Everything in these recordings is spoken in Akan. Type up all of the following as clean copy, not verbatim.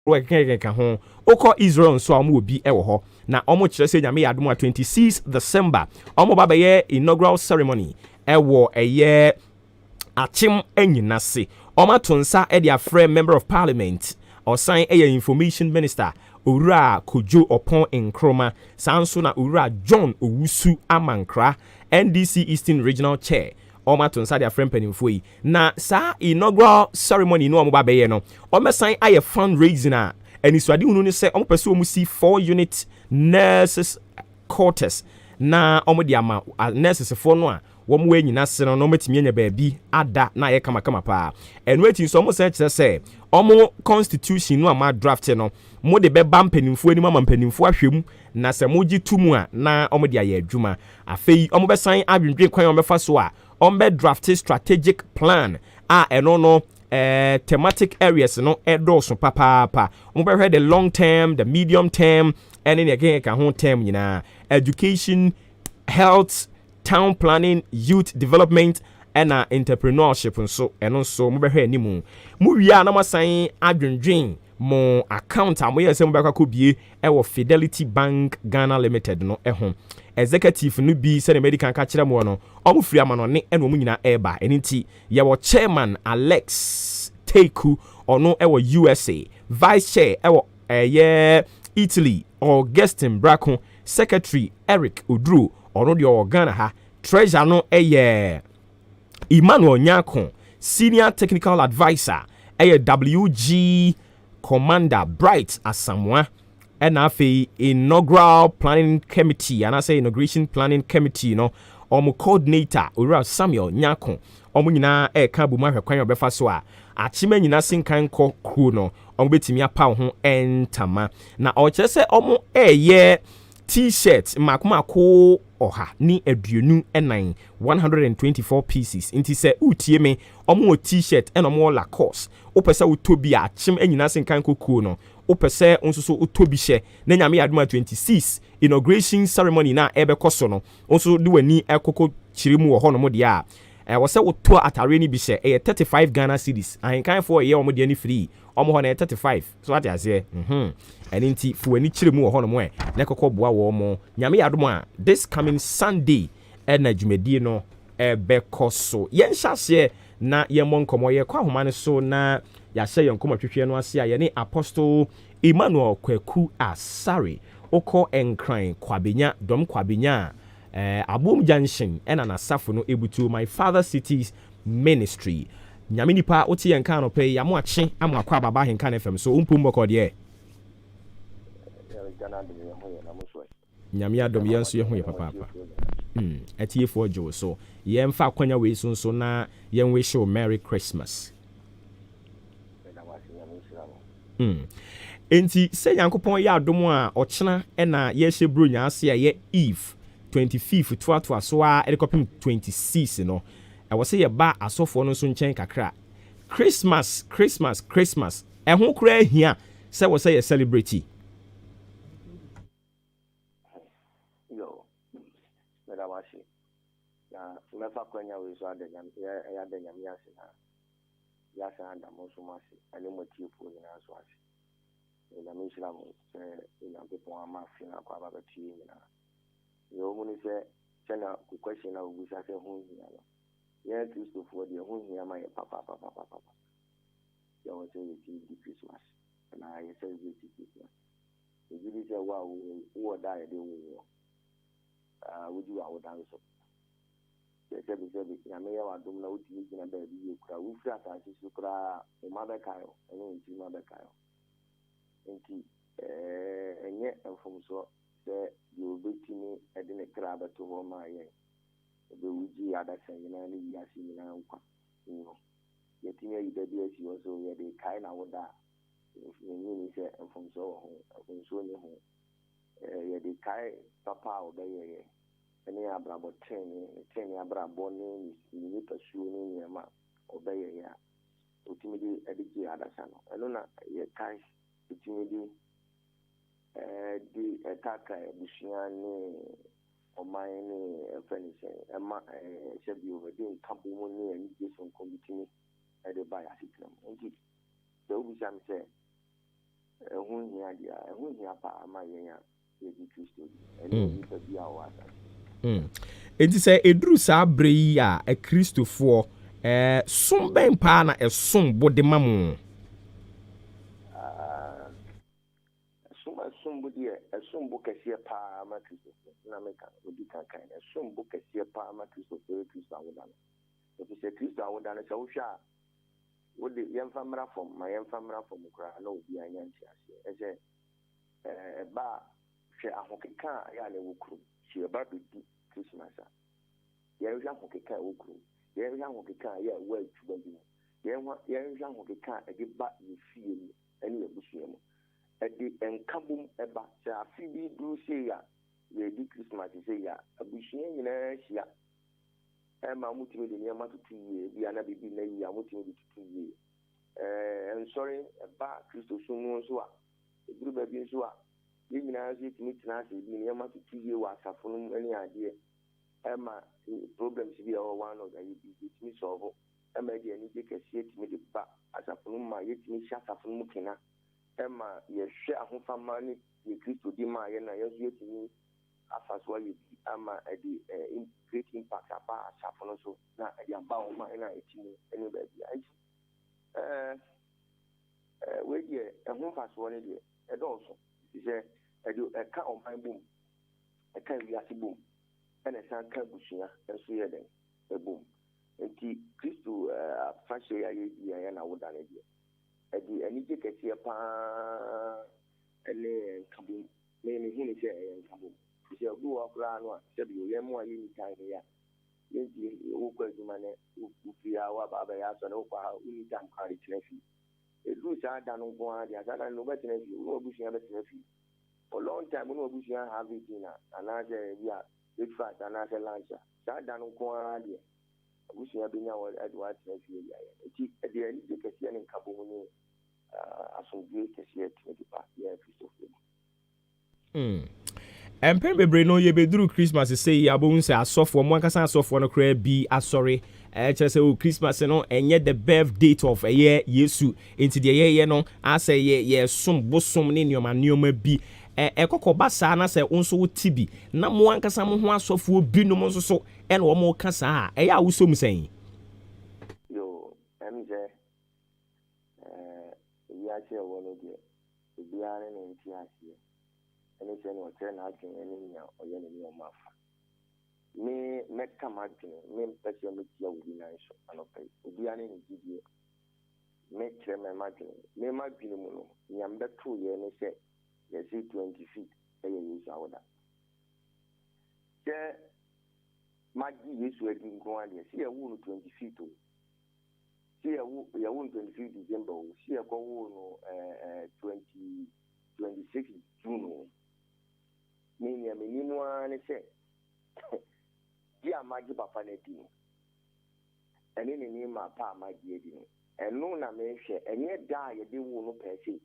ka ho okọ Israel nso amu obi e wo ho na omo kire se nyame Adwuma 26 December omo ba be inaugural ceremony e wo eye achim anyina se omo tonsa e dia friend member of parliament osan e information minister Owura Kojo Opon Nkroma sanso na Owura John Owusu Amankra NDC Eastern Regional Chair Oma tonsa dia friend penimfo yi na sa inaugural ceremony no omo ba be ye no omesan aye fundraising a aniswade hunu ne se omo pese omo si 4 unit nurses quarters na omo dia ma nurses fo no a wɔn wɔ nyina se no matimi anya baabi ada na yɛ kama pa ɛno ati nso ɔmo sɛ kyerɛ sɛ ɔmo constitution no a ma draft no mo de bɛba mpanimfo anim ama mpanimfo ahwɛm na sɛ mo gye to mu a na ɔmo de ayɛ adwuma afei ɔmo bɛsan adwendwen kwan ɔmo bɛfa so a ɔmo bɛ draft strategic plan a ɛno no thematic areas no ɛdɔɔso papaapa ɔmo bɛhwɛ the long term the medium term ɛne ne ɛkeka ho term nyinaa education health town planning, youth development, and entrepreneurship and so mo behwe ni mu wia na masan adwendwen mo account am ye se mo beka ko bie e wo Fidelity Bank Ghana Limited no ho executive no bi se na medical ka kire mo no omo firi amano ne na omo nyina eba enti ye wo chairman Alex Teku ono e wo USA vice chair e wo Italy Augustin Bracco secretary Eric Odru ono de Ghana ha treasurer no Emmanuel Nyako senior technical advisor WG commander Bright Asamoah and afi inaugural planning committee and I say inauguration planning committee no omo coordinator Owura Samuel Nyako omo nyina ka bu ma hwekwan obefa so a achima nyina sinkan kɔ kro no omo betimi apa ho entama na o kire se omo t-shirt makomako oha ni aduonu enan 124 pieces inti se utie me omo t-shirt ena omo Lacoste opese utobi a chim anyina senkan kokuo no opese onso utobi hye na nyame Adwuma 26 inauguration ceremony na ebe koso no onso de wani ekoko chirimu wo hono mo de a wose woto atare ni bi hye 35 Ghana cedis ahenkan for ye omo de ni free omo ho na 35 so what ya say and inti fuani chiremu wo hono mo na kokko boa wo mo nyame Adwuma this coming Sunday na dwumadi no ebe koso yen hyase na ye monkomo ye kwa homa ne so na ya hye yenkomo twetwe no ase a ye ne Apostle Emmanuel Kwaku Asare oko enkran kwabenya dom kwabenya Abom Junction ena na safo no ebutu my father cities ministry nyame nipa oti yenka no pe ya mo ache ama akwa baba henka na FM so umpum boko de nyame adom yenso ye ho ye papa atiefo jo so yemfa kwanya we so na yen we show Merry Christmas enti se yankopon ya adom a ochena na ye hye bro nya ase a ye Eve 25th to so a edekopim 26 no I was say ye ba asofo no so nchen kakra Christmas ho kura hia se wo say ye celebrate yo mera washi na mefa kwanya we so adanyam ya adanyam ya se na ya sa anda mo so masi ani mo tiefo ni na so ase na me islam na people ama fi na kwa baba tie ni na yo mu ni se chana ku question na ugu sa se ho hia no ya Kristo for the ho hia ma ye papa ya wo say the Christmas na ye say the Christmas e bi say wa wo die de wo would you our dance sebi ya me ya wa dum na uti ni na ba bi ye kura wo fra ta si kura o ma be kayo eno nti ma be kayo nti enye enfom so se yo betimi e de ne kra ba to ho ma ye be wuji adasan na ni ya si na nkwa no yetimi yi da bi asi wo so ye de kai na wo da ni se enfom so ho enfom so ni ho ye de kai papa o be ye ene abrabo teni abrabo ni pasuo ni nyama o be ye ya otimi di edigi adasan no eno na ye kai otimi di etaka bushia ni omai ni fenise ema shebi o de nkampo mo ni ani jesu nkomitimi e de ba ya sitam nti so obi sam se here, dear, and we have my young Christo, and you could be our. Enti sɛ eduru saa bere yi a Kristofoɔ som bɛn paa na ɛsom bode ma mo. Some body a some book as here pa ma Christopher na meka odi kan some book as here pa ma Christopher Christo awodan. If you say Christo awodan say wo hwa wo de yemfa mra from my yemfa mra from kra na obi anya nti ase. E say ba hwe ahokeka ya na wo kru. Hwe ba be di Christmas a. Ye hwe ahokeka wo kru. Ye hwe ahokeka ya wo atuba bi. Ye hwe ahokeka e de ba ye fie ni ene ebusuo mu. The enkabum eba sa fibi do say ya ye di Christmas say ya abushie nyina hia ma mutime de niam to 2 years bi ana bibi na yi amutime de 2 years sorry eba Christo sunu so a eburu ba bi so a ye nyina so timi tina se bi niam to 2 years wa asafo ani ade ma problems bi o one of the bi timi solve ma de ani de kase timi de ba asafo ma ye timi sha asafo mu kina Emma, ye share a home ni ye Christo di ma ye na ye yetini afaswa ye ama the great impact aba asafo so na ya ba o ma na etini eni ba bi we ye home faswa ni de e do so se e ka o man boom e ka wi ase boom ena san ka bushia enso ye den e boom enti Christo fashe ya ye di ya na woda ne de the energy gets here and kabum. Many him say kabum. She said, go up round one. Said you more in time here. Yes, you go to man who be our Baba Yas and Opa, we need time carry trophy. It was done on one, the other no better than you, no bush never trophy. For a long time, no bush have it dinner, another breakfast, another lunch. That done on one. We should have been our Edward trophy. At the end, you can see any kabum. Empen bebre no ye beduru Christmas say abon say asofo mo ankasa asofo no kra bi asori kire say o Christmas no enye the birth date of Yesu enti de ye no asay ye som bosom ne nioma bi ekokoba saa na say onso wo tibi na mo ankasa mo ho asofo bi no mo so e na wo mo kasa a ya wo som sen yo MJ I say one of the Biara and Tiasia, and it's any turn out in any or any mafa. Me met come out in me, special media would be nice and okay. Biara in Gidia, make them imagine. Me might be mono, yam that 2 years, and say, yes, 20 feet, a use our that. There, my years were in Guardia, see a wound 20 feet. See a wound 23 December, see a go 26 June. Meaning, I mean, one say, dear Maggie Papa Netino, and in the name of Pa, my dear, and no, I may share, and yet die a day won't per se.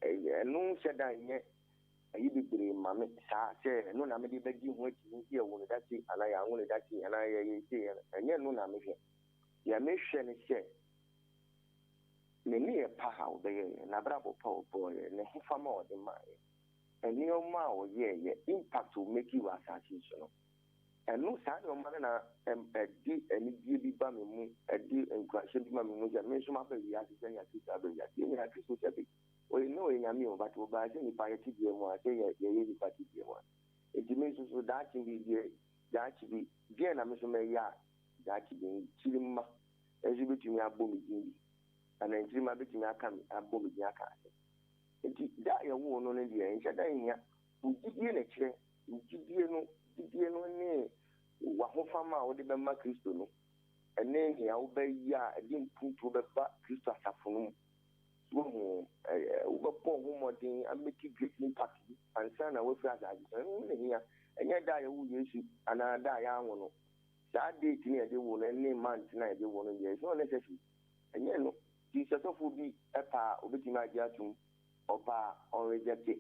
And no said I yet, you be bring mammy, say, no, I may be begging what you hear, one that and I only that and I say, and yet no, I may share. Ya mission is said. Many a pow, they na bravo pow boy, and a fama or the mind. And near mao, impact will make you assassination. And no sign of manana and a deep and beauty bammy, a deep and crashing mammy, which I mentioned my baby as a senior Christmas epic. Well, you know, in a meal, but will buy any piety dear one, say a yearly party dear one. It means so that can be that should be dear, and I'm that being chilling as you between your bomb and then dream a bit in your camp and bomb in your car. It is that your wound on the end, dying here, who did you in a chair, who did you know, name, Wahofama or the Bama Christo, and then he obey ya, I didn't put to the back Christo Safonum. Poor woman thing and make it great impact and son away from that. Here, and yet die who you should, and I die. I want to. That day, they won't any man tonight, they won't hear. It's not necessary. And you know, Jesus will be a pa, Obitima Jatum, or pa, or rejected.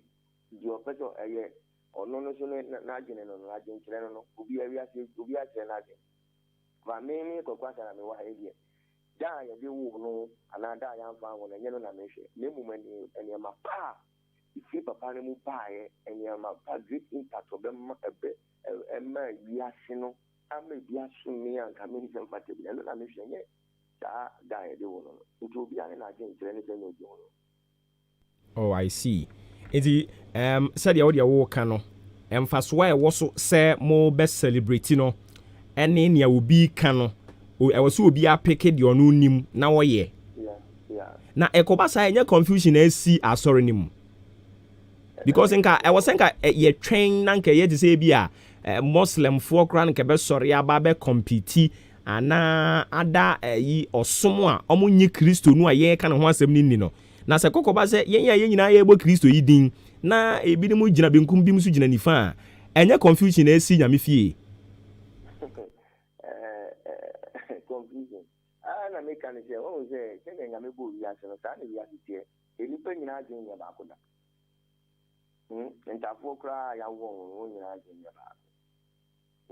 Your petrol a year, or no, Najan and Najan Chileno, will be a reaction to be a Najan. But maybe a question, I mean, why here. da ya de wo no ana da ya fa wo na nye no na mehwe na mu eni ma pa ifi papa ne mu pa ye eni ma pa great impact obem ebe ema wiase no ama biaso mi anka me nsem pate bi na mehwe nye da ya de wo no nti obi ane na agye nkyere ne sɛ obi wo no. Oh, I see. Iti said ya wodi wo ka no emfaso a ɛwɔ so sɛ mo be celebrate no ɛne nea obi ka no ɛwɔ so obi apeke de ɔno nim na wɔyɛ. Yeah. Na ekoba sa enye confusion asi asɔre nim. Because nka ɛwɔ sɛ nka ye twɛn na nka ye te sɛ bi a Muslim fo kra nka be sɔre aba be compete ana ada yi ɔsom a ɔmo nye Kristo no a ye ka ne ho asɛm ni no. Na sɛ kokoba sɛ yɛn nyinaa yɛ bɔ Kristo yi din na ebi ne mu gyina benkum bi mu so gyina nifa a enye confusion asi nyame fie. Confusion na make an say oh say say nyame bo wi ase no sa na wi ase tie enipa nyinaa agye nya ba ko da ntafo kra ya wo nyinaa agye nya ba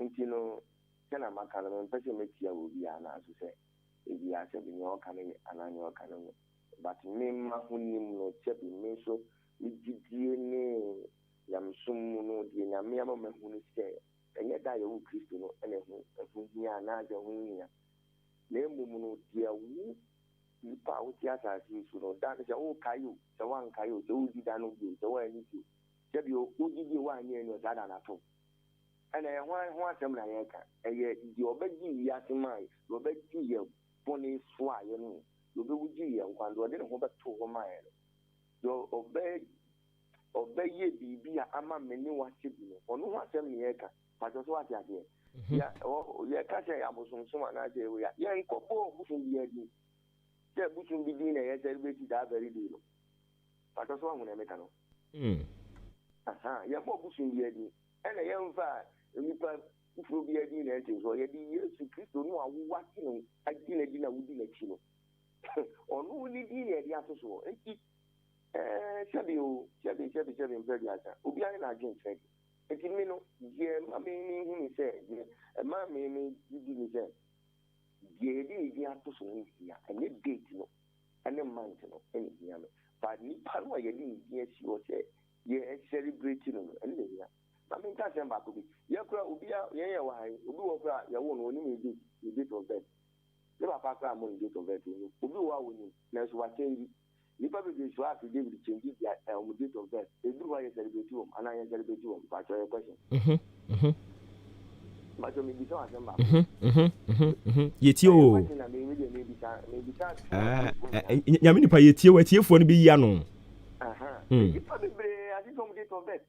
nti no kana maka no mpese metia wo bi ana so say ebi ase bi nyo ka ne ana nyo ka no but me ma hunim no chebi me so igidie ne yamsum no die nyame ama ma hunu say enye da yo Kristo no ene hu hia na agye hu hia na emum no dia wu nipa wo ti asase so no da se wo kayo se wan kayo se wo di da no bi se wo ani ti se bi o gidi wa anye no da na to ana ye ho asem na ye ka eye di obegi wi asema obegi ye boni so aye no obegi ye nkwando de ho beto ho ma ye do obeye bibi a ama meni wa tibi no ono ho asem na ye ka pa so wa ti ade ya ka say abosonsom na je we ya nkopo busun bi adi je busun bi din na ye celebrate that very day no pato so ahun emeka no ya bo busun bi adi ena ye mfa nipa ufuro bi adi na enti so ye di Yesu Kristo no awuwa ti no adi na di na wudi na chi no onu ni di na di asoso enti shabi mpedi asa obi ani na agent fake enti me no je ma me hu ni say ma me di ni say je di asoso ni ya ene date no ene month no ene ya me but ni parwa ye di si o say ye celebrate no ene ya ma me nka say ba ko bi ye kura obi ye wa obi wo kura ye wo no ni me date of birth le ba pa kra mo date of birth no obi wo awo ni na so wa change nipa be so afi David change dia date of birth edu wa ye celebrate wo ana ye celebrate wo ba cho ye question ma cho me bi so asem ba yetie o nyame nipa yetie wa tiefo no bi ya no nipa be asi so date of birth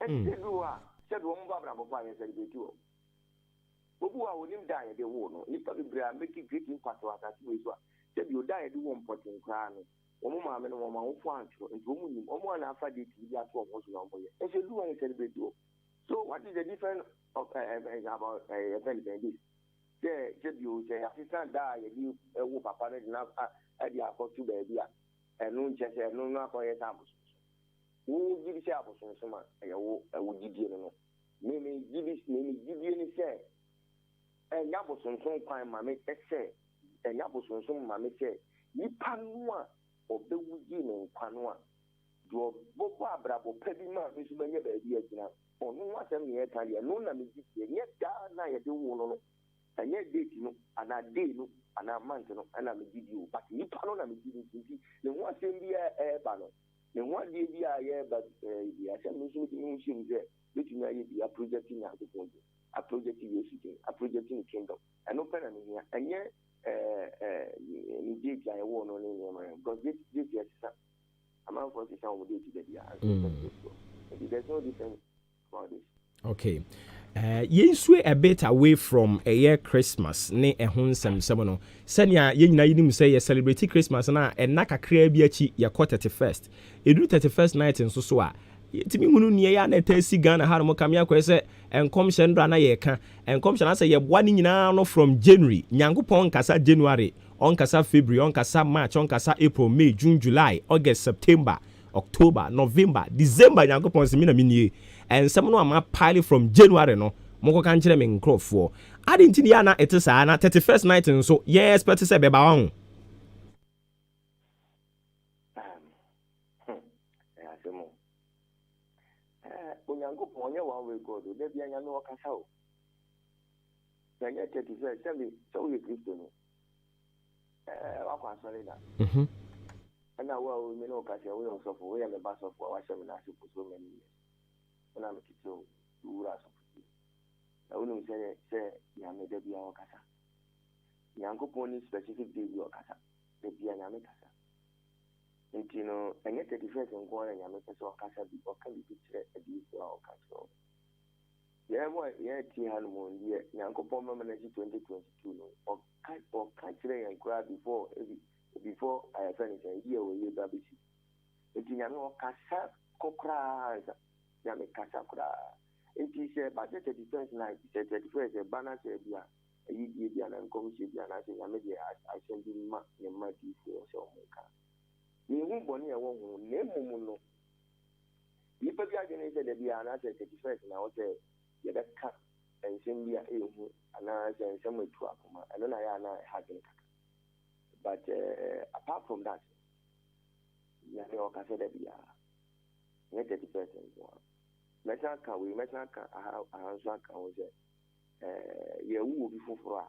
edu wa se do mo ba bra bo ye celebrate wo obu wa wonim da ye de wo no nipa be bra make great impact wa ta we so se bi o da ye de wo important kra no omo ma me no mo ma wo fo antro nti omo nim omo na afa de ti bi ato omo so na omo ye e se do wa ye celebrate wo. So what is the difference of about event like this? You say assistant die you papa na at the airport to baby and no just no for example. Who give you up on some I would give you no. Maybe give you any say. And Yaboson some time mammy say and Yaboson some mammy say you panua or the Wujin and Panua. Do Boba Bravo Pedima is many baby now. No wasem ye tali no na me ji ye da na ye de wo no anye date no ana day no ana month no ana me ji o but ni pa no na me ji ni ne ho asem bi e ba no ne ho ade bi a ye ba bi asem no so ni shim je betumi aye bi a project ni akoko a project we shite a project in kingdom eno pe na me hia anye ni date ya wo no ni ma because this yes amount for this how we do it there there's no difference. Okay. Yensue a bit away from a year Christmas ne ehun sem no. Senya ye nyina yinim say ye celebrate Christmas na enaka kra bi achi ye 31st. Edu 31st night nso so a timi hunu ne ya na tasi Ghana ha mo kam ya kwese enkomhye ndra na ye ka enkomhye na say ye boa ni nyina no from January nyankopon kasa January on kasa February on kasa March on kasa April May June July August September October November December nyankopon se mi na minie and some no am pile from January no moko kan kire me nkrofo I didn't know it is an 31st night and so yes, but to say about Unyango Ponya one will go to the Yano Casao. Then you take it, tell me, so you Christian. And now, well, we know Cassia, we also for we and the bus of our seminar for so many years. When I'm a kid, so you are I wouldn't say, Yammy, there be our Casa. Yanko Pony specific day, your Casa, the Pianami Casa. And you know, and yet 31st and going and Yamaka or Casa before can be pictured a deep for our castle. Yeah, Tihanmon, yeah, Yanko Poma Manage 2022, or Catray and grab before I have anything a year with you, Babisi. It is no Casa Cocra, Yami Casa Cra. It is a budget 31st night, 31st, a banner, a year and commission, and I think I send you my details or Moka. You won't bonny a woman, name Muno. You put the against the Biana 31st, and I will say, yeah, that cut and send me a and I say, some way to Akuma, and then I had it. But apart from that, Yano Casa de Bia, 31st. Metaka, we Metaka, I was ye will be for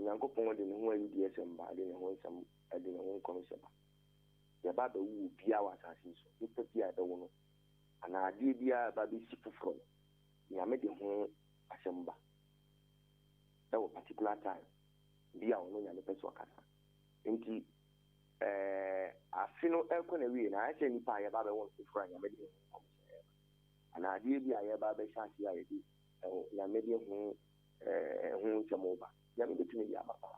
Yanko Pond in one DSM, but I didn't want some, I didn't want commission. The Baba will be our assassins, if the other one, and I did be a baby super from Yamedi home assembly. That was particular time. Be our own and the person. Indeed, I feel no aircon away, and I say, if I have ever wanted to fry Yamedi, and I did be a Baba Shanty, I did. Yamedi home some over. Yamedi to me, Yamapa.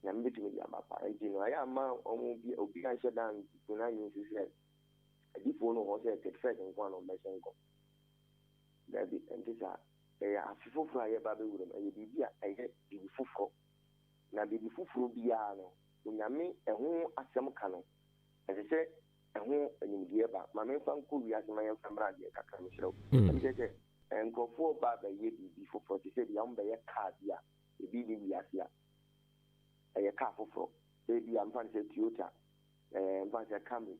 Yamedi to me, Yamapa. And you know, I am almost be obliged to down to 9 years. A deep one was a thread and one of my uncle. That be and this are a full fry Baby with them, and you be a full. Now, the full biano, when Yami and who are some canon. As I said, and who and you about my main fan could be as my family, Kakam show. And go for Baba ye before 40 said, young by a card, yeah, the baby Yasia. A car for baby, I'm fancy Toyota, and fancy Camry,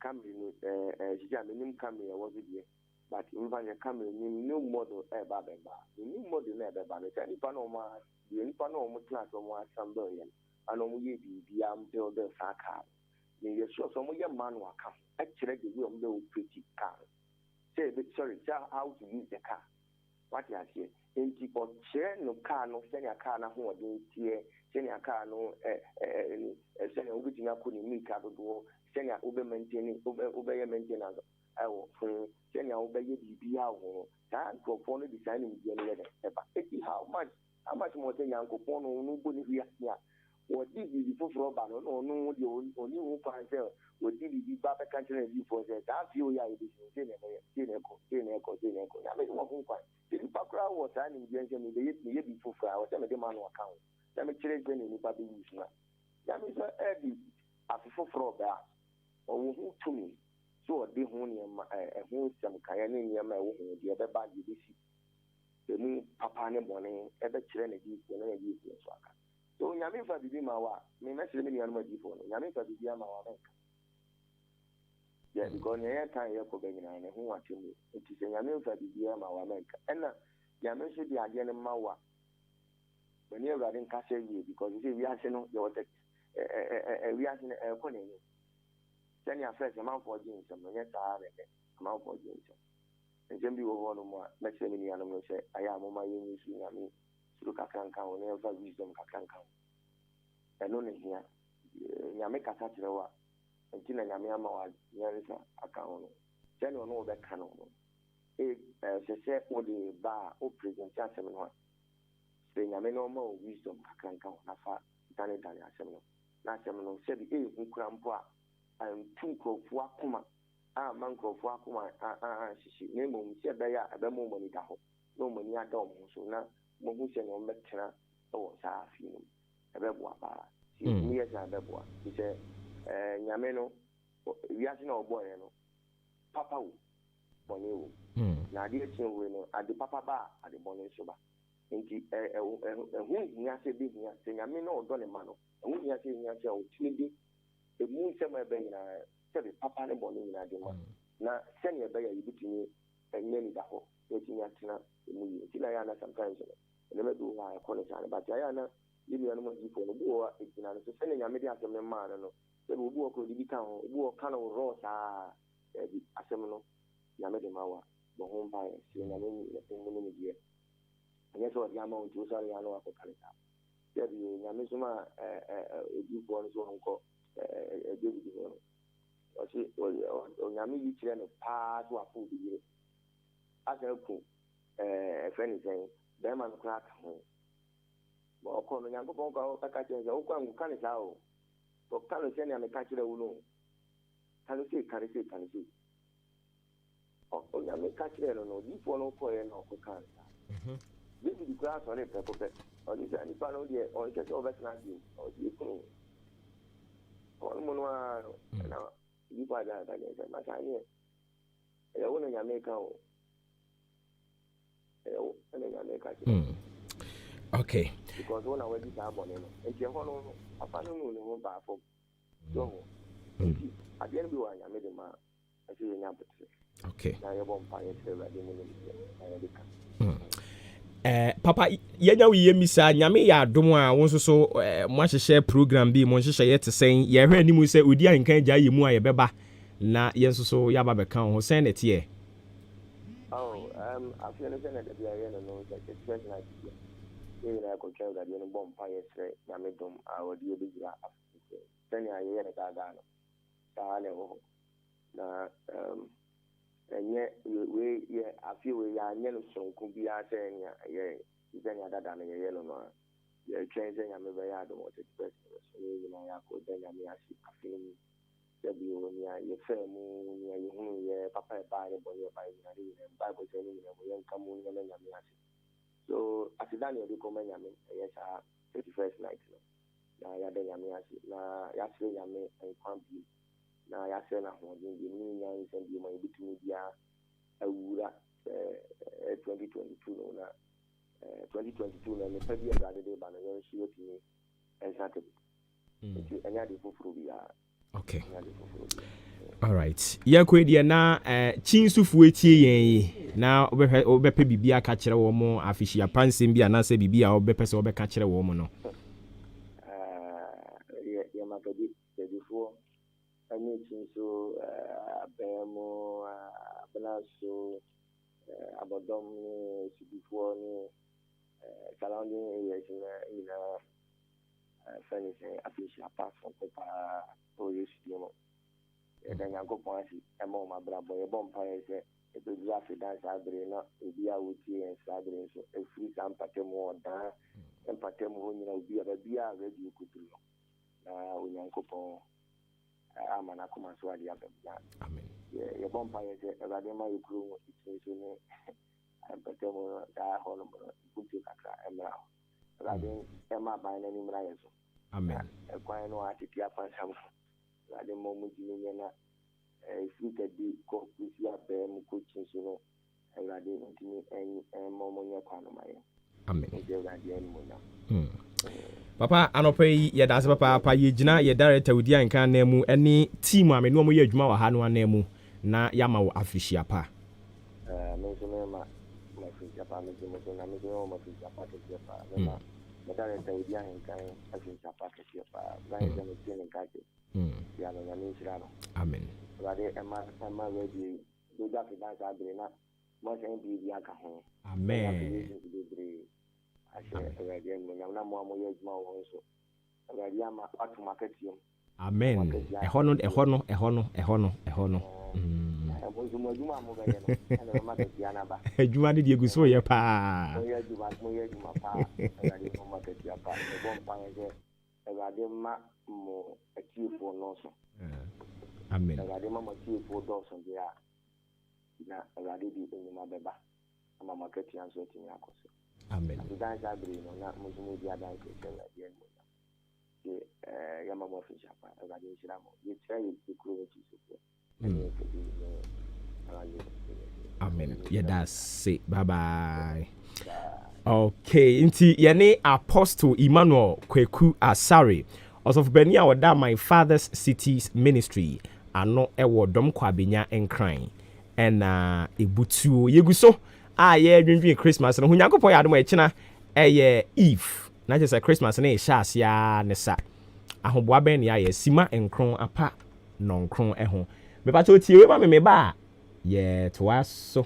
Jamin Camry, was it here? But in Vanya Camry, new model, a Baba, the new model never ban it, any Panoma, the any Panoma class of one Samborian, and only be until the Saka. You're sure some young man will come. Actually, the room no pretty car. Sorry, how to use the car. What you say? In people share no car, no send a car, no one here, send a car, no, send a within a couldn't meet car to go, send a Uber maintaining, Uber maintenance. I will send a Uber BBR, that for phone designing the how much more than Uncle Pono, nobody here. What did you before for Robert? No, the only find out. What did you Baba country and you for that? That's you, yeah, it is. I mean, one point. The Pakra was signing the engine the year before for our semi manual account. Let me change any Baby use. That means every after for Robert or who to me. So a big one, a home, some Kayani, my own, the other bag you see. The new Papa morning, ever children, when I use your swagger. So Yamin for the Dimawa, may message me on my default. Yamin for the Diamawa. Yeah, because the time you're going and who want to me. It is a Yamin for the Diamawa America. And Yamin should be again in Mawa. When you're riding Castle, because you see, we are saying your reaction a corner. Then your first amount for James, and yes, I have amount for James. And then be one more, message me and say, I am on my Yamin. Look at Kanka, whenever wisdom Kanka. And only here, Yamaka Satrawa, and Tina Yamama, Yarisa, account. Then you know that canon. As I said, for the bar, or present Jasmine, saying I may no more wisdom Kanka, Nafa, Tanitania Seminole. National said, who crampoa, and two crow for Akuma, Manco for Akuma, she named said they are at the moment. No money at all, so now. Mohusen on Metna or Safin, a beboa, me as a beboa. He said, Yameno, Yasino Bueno, Papa, bɔne na ade akyi we no ade papa ba ade bɔne nso ba nti ɛho hia sɛ bɛhia sɛ nyame na ɔdɔ ne ma no ɛho hia sɛ hia sɛ ɔtumi de ɛmu nsɛm a ɛbɛ nyinaa sɛbe papa ne bɔne nyinaa de ma na sɛneɛ ɛbɛyɛ yɛbɛtumi ɛnyɛ ni da hɔ yɛtumi atena ɛmu yie nti na yɛ ana sometimes no ɛnɛma bi wɔ hɔ a ɛkɔ ne saa no but ayɛ ana yɛnuanom agyifoɔ no bi wɔ hɔ a ɛgyina no so sɛne nyame de asɛm no maa no no sɛbe obi wɔ kɔde bi ka ho obi wɔ ka no rɔ saa ɛbi asɛm no nyame de ma wa bɔ ho mpaeɛ sɛ nyame mu no deɛ ɛnyɛ sɛ ɔde ama wo nti wo sɔre yɛ no wakɔkare saa sɛbi nyame so ma agyifoɔ no so ɔnkɔ david hɔ no ɔse onyame yi kyerɛ no paa so wafo bi yere asa ku ɛfrɛ ne sɛn bɛrima no koraa ka ho ma ɔkɔ no nyankopɔn ɔka kyerɛ sɛ wokɔ ankoka ne saa o ɔka no sɛnea meka kyerɛ wo no ka no sei onyame ka kyerɛ no no odiyifoɔ no kɔɛ na ɔkɔka ne saa david koraa sɔre pɛpɛpɛ ɔde sɛ nipa no deɛ ɔnkyɛ sɛ ɔbɛtena ase ɔde ɛkunu ɔno mu no a na nipa ade aka kyerɛ sɛ masa neɛ ɛyɛ wo na nyame ka o ɛyɛ wo na nyame ka kyerɛ okay because wo na wadi saa bɔne no nti ɛhɔ no papa no nu ne ho baafo so ho nti adeɛ no bi wɔ nyame de ma ɛsɛ yɛnya abotere okay na yɛbɔ mpa yɛkyerɛ awurade mu no na yɛde ka papa yɛnya wo yɛ misa nyame yɛ adom a wo nso so mo ahyehyɛ program bi mo nhyehyɛ yɛ te sɛn yɛhwɛ anim sɛ odi anka gya yɛ mu a yɛbɛba na yɛn nso so yɛaba bɛka ho sɛn na teɛ afei no sɛ na da bi ayɛ no no sɛ first night yɛnyina yɛkɔtwa awurade no bɔ mpa yɛkyerɛ nyame dom a wɔde yɛbɛgyina afofo sɛnea yɛyɛ no daadaa no saa na ɛwɔ hɔ na ɛnyɛ wei yɛ afei wei yɛanyɛ no sonko biara sɛ nea ɛyɛ sɛnea dada no yɛyɛ no no a yɛtwɛn sɛ nyame bɛyɛ adom ɔte first so ne nyinaa yɛakɔda nyame ase afei mu sɛ bio nea yɛfɛɛ mu nea yɛhunu yɛ papa ɛbaa ne bɔne ɛbaa nyina ne nyina bible sɛ ne nyina mu yɛnka mu nyɛma nyame ase so aseda ne yɛde kɔma nyame ɛyɛ saa 31st night no na yɛada nyame ase na yɛasere nyame nkwa bio na yɛasere no ahoɔden bio ne nya nsɛm bio ma yɛbɛtumi biara awura 2022 no na 2022 no nipa bi awurade de ba no yɛnhye yɛtumi ɛnsate nti ɛnyɛ ade foforɔ biara okay all right yɛkɔ deɛ na kyinsufoɔ etie yɛn yi na wobɛpɛ biribi aka kyerɛ wɔ mo afihyia pansɛm bi anaasɛ biribi a wobɛpɛ sɛ wobɛka kyerɛ wɔ mo no yɛmakadi sɛdifoɔ ɛne kyinso abɛn mu abena so abɔdɔm ne sidifoɔ ne surrounding areas nyinaa fɛne sɛ afihyia pa fɔnkɔ paa ɔyɛ sudie mu yɛda nyankopɔn ase ɛma ɔma abrabɔ yɛbɔ mpaeɛ sɛ ɛbɛduru afedan saa bere na obi a wɔtie yɛn saa bere nso ɛfiri saa mpatamu ɔdaa mpatamu hɔ nyina obi a baabi a radio kɔduru no na onyankopɔn ama no akoma so ade abɛbna yɛbɔ mpaeɛ sɛ awurade ma yɛ kuro mu ɛtumi so ne mpatamu no saa hɔ no mputuo kakra ɛmmra hɔ awurade ɛma aban no ani mmra yɛ so ɛkwan no atete afansam awurade mmɔ mu gyimi nyɛ na ɛfiri kadi kɔ kusi abɛɛ mu kɔkyi so no awurade ntumi ɛmmɔ mu nyɛ kwan no ma yɛ nti awurade animonyam papa anɔpa yi yɛda ase papaapa yɛgyina yɛ director wodi anka na mu ɛne team a me no ɔmɔyɛ adwuma wɔ ha no ana mu na yɛama wo afihyia pa me nso mema mafihyia pa me nso na me nso mema mafihyia pa kɛseɛ pa mema director wodi anka afihyia pa kɛseɛ pa na yɛ me tie ne nka kɛ ya no nyame nhyira no amen awurade ɛma radio doda fidan saa bere na mɔhyɛn biribi aka ho amen ahyɛ awurade animonyam na moa moyɛ adwuma wɔ hɔ nso awurade ama wato makatiam amen ɛhɔ no adwuma a mobɛyɛ no ɛna mama katia no aba adwuma no deɛ gu so yɛ paa moyɛ adwuma paa awurade mama katia paa ɛbɔ mpaeɛ sɛ awurade ma mo atiefoɔ no so amen awurade ma mo atiefoɔ dɔɔso deɛ a na awurade de enyima bɛba ama makatia nso atumi akɔ so amen dan saa bere no na mo nso mo di adan kɛseɛ awurade anim sɛ yɛma mo afihyia pa awurade nhyira mo yɛkyerɛ yɛ kuro no kyi so ɛne yɛkɛdi ne awurade Amen. Yeah, that's it. Bye bye. Okay, inti yene Apostle Emmanuel Kweku Asare. Also for Benia wada my father's cities ministry. Ano ewo dom Kwabena enkran. And ebutu yeguso. Yeah, during Christmas. And when Yakopo Adwuma echina Eve. Not just a Christmas ne shas ya nesa. Ahoboa ben ya ye sima enkron apa nonkron eho. Me pa to tie we ba me ba. Yeah, to us so.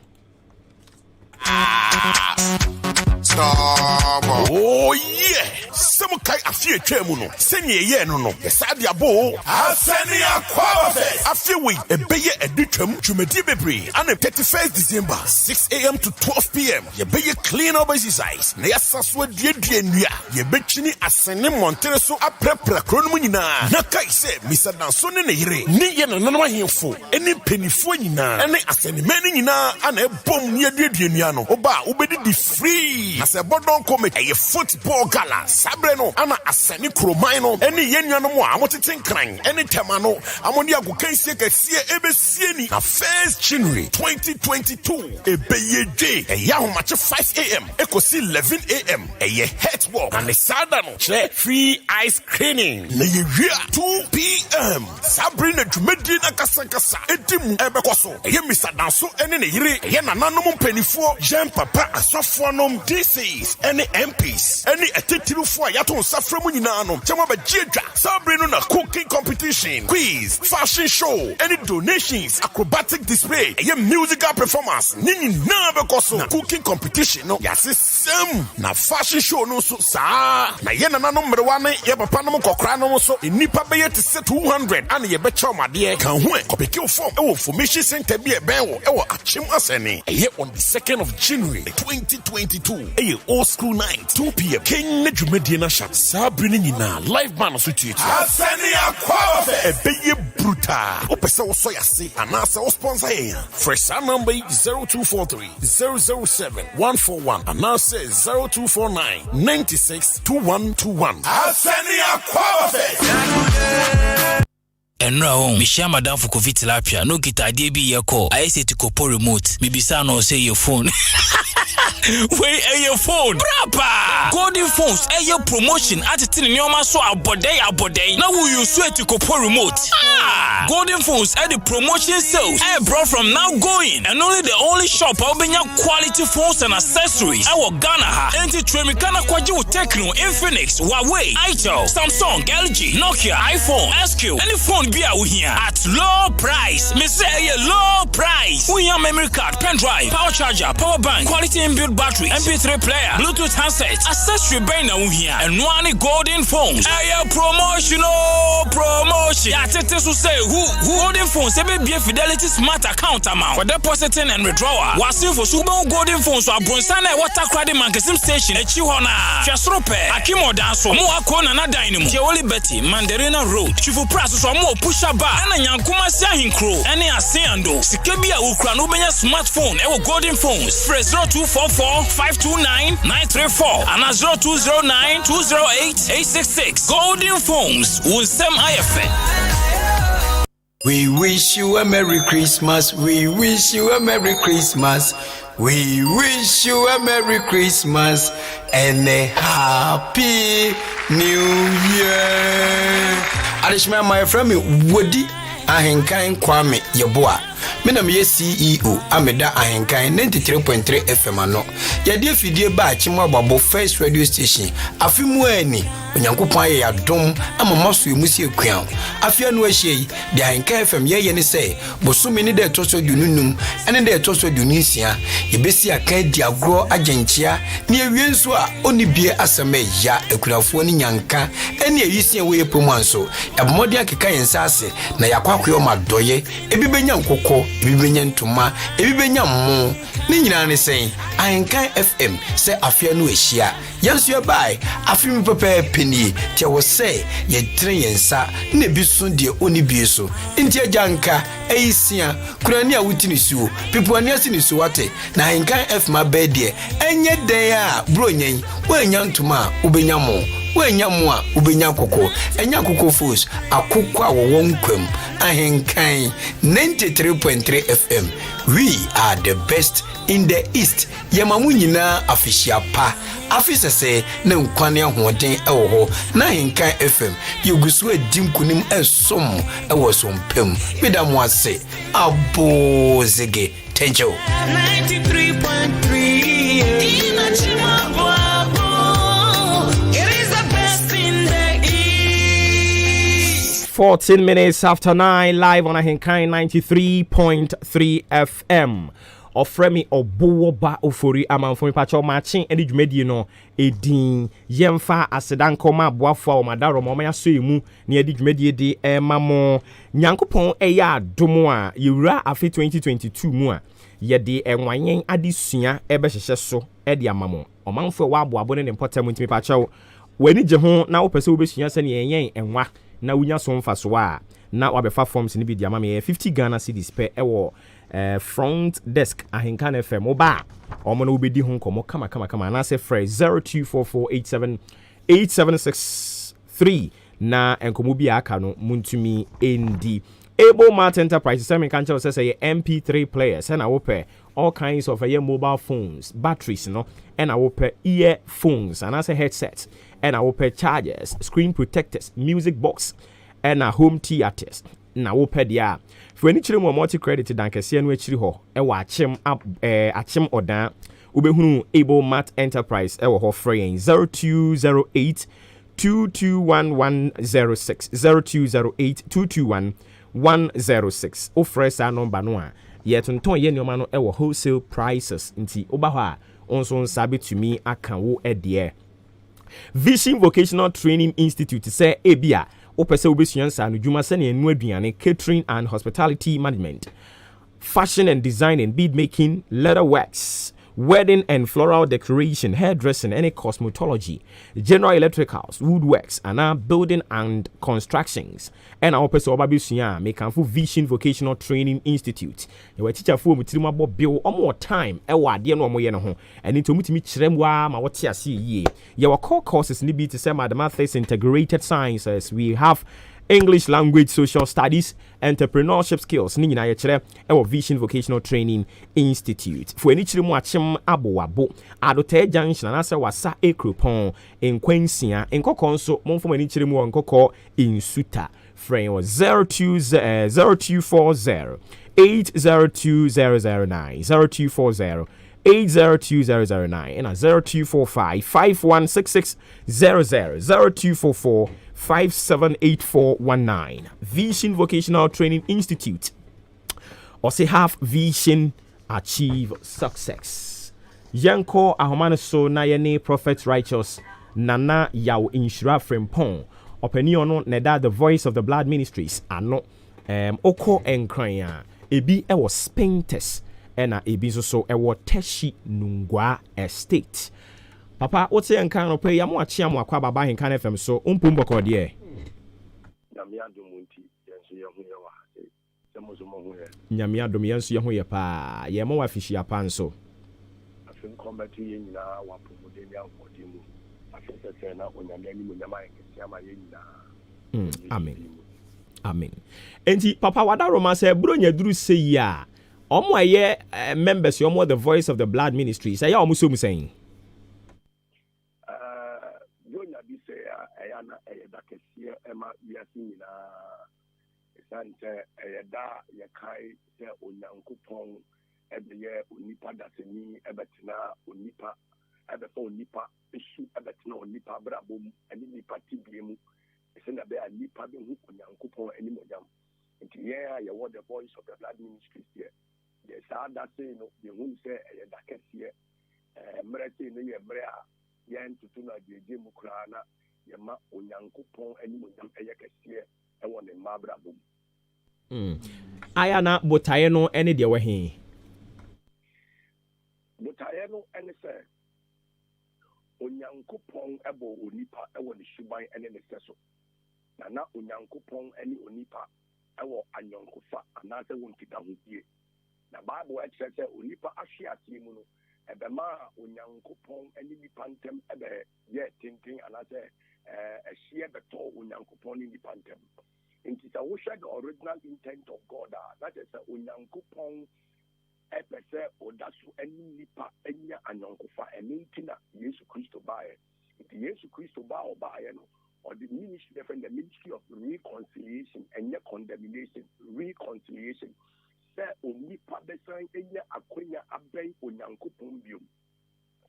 Stop. Oh yeah. Some kai afie twemu no. Senye ye no no. Yesadia bo. Asenia Kwabe. Afie we ebeye edutwem twumedi bebre. And 31st December 6 a.m. to 12 p.m. Yebeye clean up exercise. Na yasaswa die nua. Yebechini asene montere so aprepra krono nyina. Na kai se misadanso ne ne yire. Ni ye nananum ahemfo. Eni penifo nyina. Ene asene meni nyina ana ebom ne die nua no. Oba ubedi di free. As a bodon come a football gala. Sabreno, ana asani kromino, any yenuano, I want to think crying, any temano, Amonia Gukensi, Ebesieni, a 1st January 2022, a Baye Day, a young match of 5 a.m., Ecosi 11 a.m., a head walk, and a Sadano, free ice creaming, 2 p.m. Sabrina to Medina Casacasa, Edimu Ebecoso, a Mr. Danso, and in a year, Yananum penny for Jean Papa, a sophonum DCs, any MPs, any attitude for Yaton Saframunano, Chamaba Jedra, Sabrina cooking competition, quiz, fashion show, any donations, acrobatic display, a musical performance, Nini Nabecoso, cooking competition, no, yes, some, na fashion show, no, so, sa, na Yana number 1, Yapanamo Cocrano, so, in Nipa Bay to set 200, and ye betcha, my dear, can win, copy form, formation center be a bell, or a chim asani, a year on the 2nd of January 2022, a old school night, 2 p.m. King Medina Shop, Sabrina Nina, live band associated. Asania Kwabe, a baby bruta, Opesa Soyasi, and answer sponsor here. Fresh number 0243 007 141, and now says 0249 96 2121. Asania Kwabe. Enra Misha Madam for COVID tilapia. No kita idea be your call. I say to kopo remote. Mibisa no say your phone. Wait, your phone. Brapa. Golden phones. Your promotion. At the tin nyoma so abode. Now will you swear to kopo remote? Ah. Golden phones at the promotion sales. Bro from now going. And only the only shop I'll be your quality phones and accessories. I will Ghana ha. Enti Tremikana Kwaju Techno, Infinix, Huawei, Itel, Samsung, LG, Nokia, iPhone, SQ. Any phone be out here at low price. Me say low price. We have memory card, pen drive, power charger, power bank, quality inbuilt battery, MP3 player, Bluetooth handset, accessory bay now here, and one golden phones. Promotional promotion. Yeah, tetes will say who golden phones. They be a Fidelity Smart account amount for depositing and withdrawal. Was for super golden phones. So Bronsana water credit mangasim station at Chihona, Jasrope, Akimo Danso, Moakona, na Dynamo, Tioli Betty, Mandarina Road, Chifu Prass, or more push up and Yankuma Sahin Crew, any Asiando, Sikabia Ukranubenya smartphone, our golden phones, fresh 0244 529 934 and 0209 208 866. Golden phones, Unsem IFN. We wish you a Merry Christmas. We wish you a Merry Christmas. We wish you a Merry Christmas and a Happy New Year. Arishma, my friend, Woody Ahenkai Kwame Yeboa. Menam ye CEO Ameda Ahenkai 93.3 FM ano. Yade fidie ba chimwa babo first radio station. Afimu eni onyankopon ye adom amamaso emusie kwan. Afia no ahye de Ahenkai FM ye ne say bosome ni de toso dununum ene de toso dunisia yebesi akan di agro agenchia ne ewienso a oni bie aseme ya ekunafo ni nyanka ene eyisia we promanso ebomode akeka yensa ase na yakwakoyo madoye ebibenya nkoko ebibenya ntuma ebibenya mmo ni nyina ne sen Ahenkai FM se afia no ehia yanso bai afimi pepe peni tia wo se ye tren yensa na biso de oni bieso nti ajanka eisia kurani a wutini suo pipuani asini suo wate na Ahenkai FM abedie enye den a bro nyen wanya ntuma ubenya mo wenya mo a ubenya koko enya koko foods akoko a wo nkwam ahenkan 93.3 FM. We are the best in the east. Yamamu nyina afishia pa afisa se na nkwane ahoden ewo ho na ahenkan FM yegusu adim kunim ensom ewo so mpem bida mo ase abozege tenjo 93.3 it is the best in the east. 14 minutes after 9, live on Ahenkai 93.3 FM. Ofremi oboba ofori amanfo pacho matching eni dwumadi no edin yemfa asedan koma boafo a omadaro ma ya so emu ne edi dwumadi de mamo nyankopon eya adomo a yewura afi 2022 mu a yede enwanyen adesua ebehehye so edi amamo omanfo wa aboabo ne importam ntimi pacho wani je ho na wo pese wo besua se ne yenyen enwa na wunya so mfa so a na wabefa forms ni bi di amame 50 Ghana cedis per ewo front desk Ahenkan FM oba omo na obedi ho nkomo kama na se fresh 0244878763 na enkomo bi aka no muntumi endi Able Mart Enterprises semi kancha say MP3 players and open all kinds of mobile phones, batteries, no, and open earphones and as a headsets and open chargers, screen protectors, music box and a home theaters. Na open dia for any chile more multi credit dan kese no achiri ho e wa achim achim odan ubehunu Able Mart Enterprise e wo ho free 0208 221106 0208 221106 ofresa number no a yetonton ye nyoma no e wo wholesale prices nti oba ho a onso nsabe tumi aka wo ede Vision Vocational Training Institute say ebia opese obesua nsa no dwuma se ne enu aduane catering and hospitality management, fashion and designing, bead making, leather wax, wedding and floral decoration, hairdressing, any cosmetology, general electricals, woodworks, and building and constructions. And our person obabusua make for Vision Vocational Training Institute. You were teacher for mutima bill or more time. Ewa dear no more ho. And into mutimi chiremwa ma what ya see ye. Your core courses need be to say mathematics, integrated sciences. We have English language, social studies, entrepreneurship skills. Ni na yechere e Vision Vocational Training Institute. For any chirimu achim abo adote junction na se wasa ekropon en kwensia en kokonso monfo any chirimu nkoko in suta. Frame was 0240 802009 0240 802009 and a 0245 516600 0244 578419. Vision Vocational Training Institute. Or say have vision, achieve success. Yanko ahomane so na yene Prophet Righteous nana yaw inshura frempon. Opiniono neda the voice of the blood ministries ano oko enkranya ebi ewo Spaintes ena ebi so ewo Teshi Nungwa Estate. Papa, what's the kind of pay? I'm watching my Kwabena in Can FM so umpumbo dear. Nyamia domiansu yahu ya pa ye mo wafishi ya panso. Afin combat yin na wa promotion odimu. Afin se na onyamia ni munyama yama yin na. Amen. Amen. Enti papa wada Roma say bro nya duru say ya. Omo aye members omo the voice of the blood ministry. Say ya omo so mu saying. Ayana Edakasia Emma Yasimina Santa Eda Yakai, Unyankupong, every year Unipa Dasini, Ebetina, Unipa, Ebefo Nipa, issue Ebetino, Nipa Brabum, and Nipa Tibium, send a bear Nipa Unyankupong anymore. And here you want the voice of the blood ministry here. Yes, I say no, you won't say Edakasia, Mercy, Mrea, Yan to Tuna, Jimukrana. Yama Unyankupon any Munyam Ayakasia, I want a Mabra boom. Ayana Botayano any dear way. Botayano and say Unyankupon Ebo Unipa, I want the Shubai and any Sesso. Nana Unyankupon any Unipa, I want Anyankufa, another one to down here. The Bible says Unipa Ashia Timuno, Ebema Unyankupon any Pantem Ebe, yet thinking another. a share the tall unyankupon in the pantem. And it's a wish the original intent of God. That is a unyankupon epese or dasu any nipa enya anyankufa and intina Yesu Christo by it. Yesu Christo by or the ministry of the ministry of reconciliation and condemnation, reconciliation. Say onipa besan enya akonya aben onyankopon biom.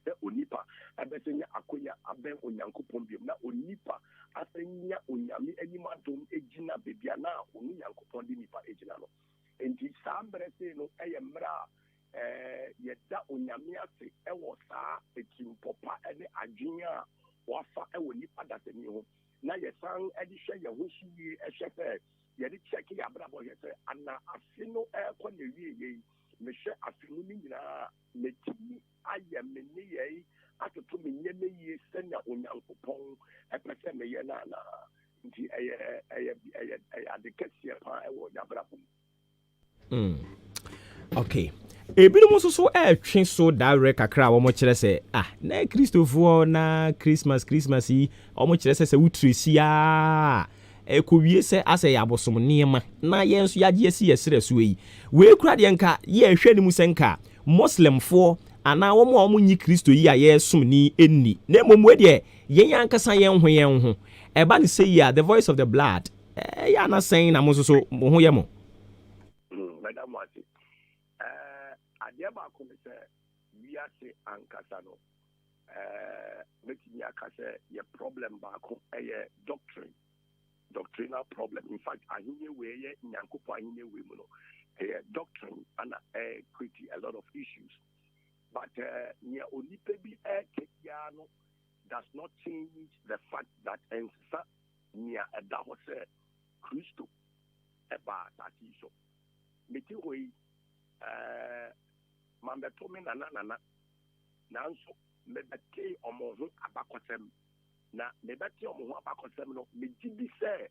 Say onipa abesenya akonya aben onyankopon biom. Na onipa asenya onyame animadom ejina bebia na onyankopon di nipa ejina no. Enti sambre se no eyemra yeda onyame ase ewo saa ekimpopa ene adwenya wafa ewo nipa datani ho. Na yesan edi hwe ye ho hie ehwe yɛde check yɛ abrabɔ yɛ sɛ ana afe no ɛkɔ na wie yɛ mehwɛ afe no ne nyinaa metumi ayɛ me ne yɛ atoto me nneɛma yie sɛnea onyankopɔn ɛpɛ sɛ meyɛ no ana nti ɛyɛ ade kɛseɛ paa ɛwɔ yɛ abrabɔ mu. Okay. Ebinom nso so ɛtwe so direct kakra a wɔn kyerɛ sɛ na kristofoɔ na Christmas yi wɔn kyerɛ sɛ wutresi ekowie se ase ya bosom niema na yenso yagye asi yesere so yi we kura de nka ye hwɛ ni mu senka muslim fo ana wo mo nyi kristo yi a ye som ni enni na momu de yen yankasa yen ho eba ni say ya the voice of the blood ya na sen na mo so mo ho ye mo madam wati ade ba ko me se wi ase ankasa no meti ya ka se ye problem ba ko doctrinal problem. In fact, ahine we ye nyankopo ahine we mu no doctrine and create a lot of issues. But near onipa bi kekia no does not change the fact that ensa near a dahose Christo eba tatiso. Meti we mambeto me nana nanso mebeke omoho abakosem na mebati omo abakosem no mejibi se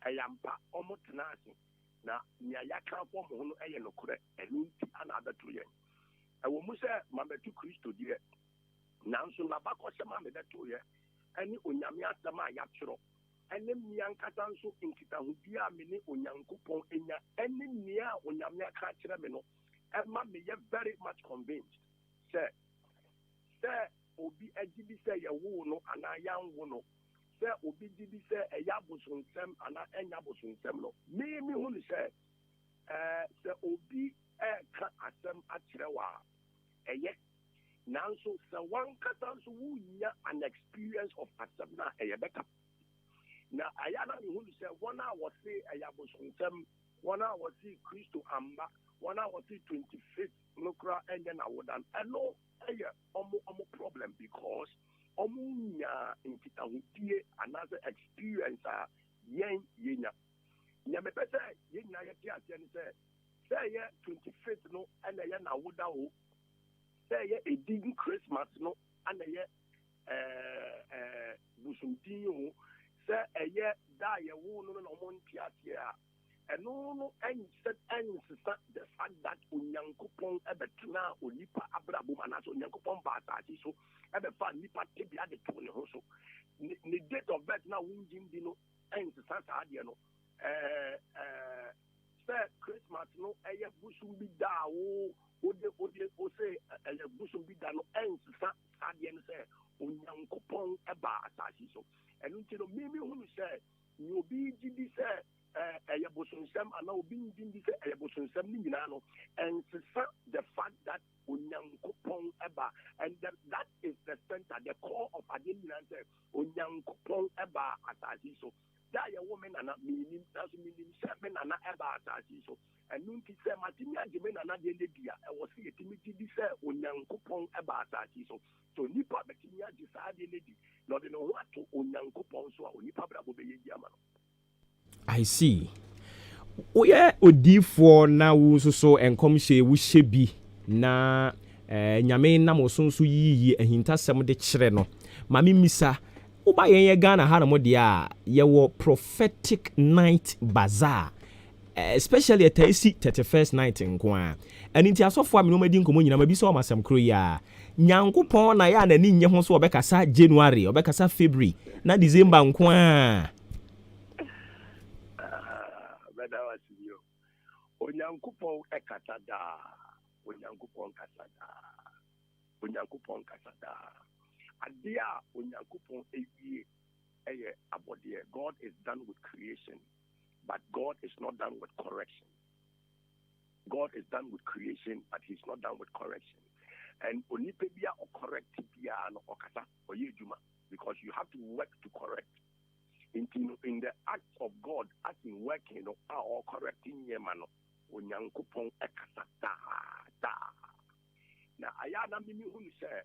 ayampa omo tenase na nya yaka fo mo no eye nokore enunti ana abeto ye ewo mu se mabetu Kristo die nanso na abakosem abeto ye ani onyame asema ya twero ene miankata nso nkita ho bia me ne onyankopon enya ene nia onyame aka kire me no ema me ye very much convinced say obi ajibi se ye wo no ana yanwo no se obi jibi se eya bosunsem ana enya bosunsem no me hu ni se obi ka asem akire wa eye nanso se wan kata nso wunya an experience of asem na eye beka na aya na hu ni se one hour say eya bosunsem one hour say Kristo amba one hour say 25th nokra enya na wodan eno omo problem because omunya nkita hudie another experience yenya me pese yenya ye tia tia ni say ye 25th no ana ye na woda ho say ye edin Christmas no ana ye busumti ho say ye da ye wo no no mo ntia tia no and said the fact that onyankopon ebetuna onipa abrabo manaso onyankopon ba atati so ebefa nipa tebia de to ne ho so the date of birth na wunjim di no and sasa ade no say Christmas no eye busum bi da o say eye busum bi da no and sasa ade no say onyankopon eba atati so enu nti no me hu say ni obi gidi say bosunsem ana obi ndindi se bosunsem ni nyina no and the fact that onyankopon eba and that is the center the core of adenian say onyankopon eba atasi so da ye woman ana minim that's minim se me nana eba atasi so and nunti se matimi ageme nana de ledia e wo se yetimi di se onyankopon eba atasi so nipa betimi agi sa de ledi no de no wato onyankopon so a onipa brabo be yegi ama no. I see. Oye odifo na wo so enkomhye wo hyebi na nyame na mo so yiyi ahintasem de kyere no mame misa wo ba yen ye Ghana ha na mo de a ye wo prophetic night bazaar especially at AC 31st night in Kwa. And in Tiaso for me, no making communion, maybe so much some Korea. Nyankopon na ya na ni nye ho so obekasa January, obekasa February, na December nkwa. Beda wasio. Onyankopon ekasada. Onyankopon kasada. Onyankopon kasada. Adia onyankopon ewie eye abodie. God is done with creation, but God is not done with correction. God is done with creation, but he's not done with correction. And onipebia or correct bia no okata oyejuma, because you have to work to correct. In the act of God, as in working or correcting yemano, onyankopon ekasa da. Na ayana mimi hu say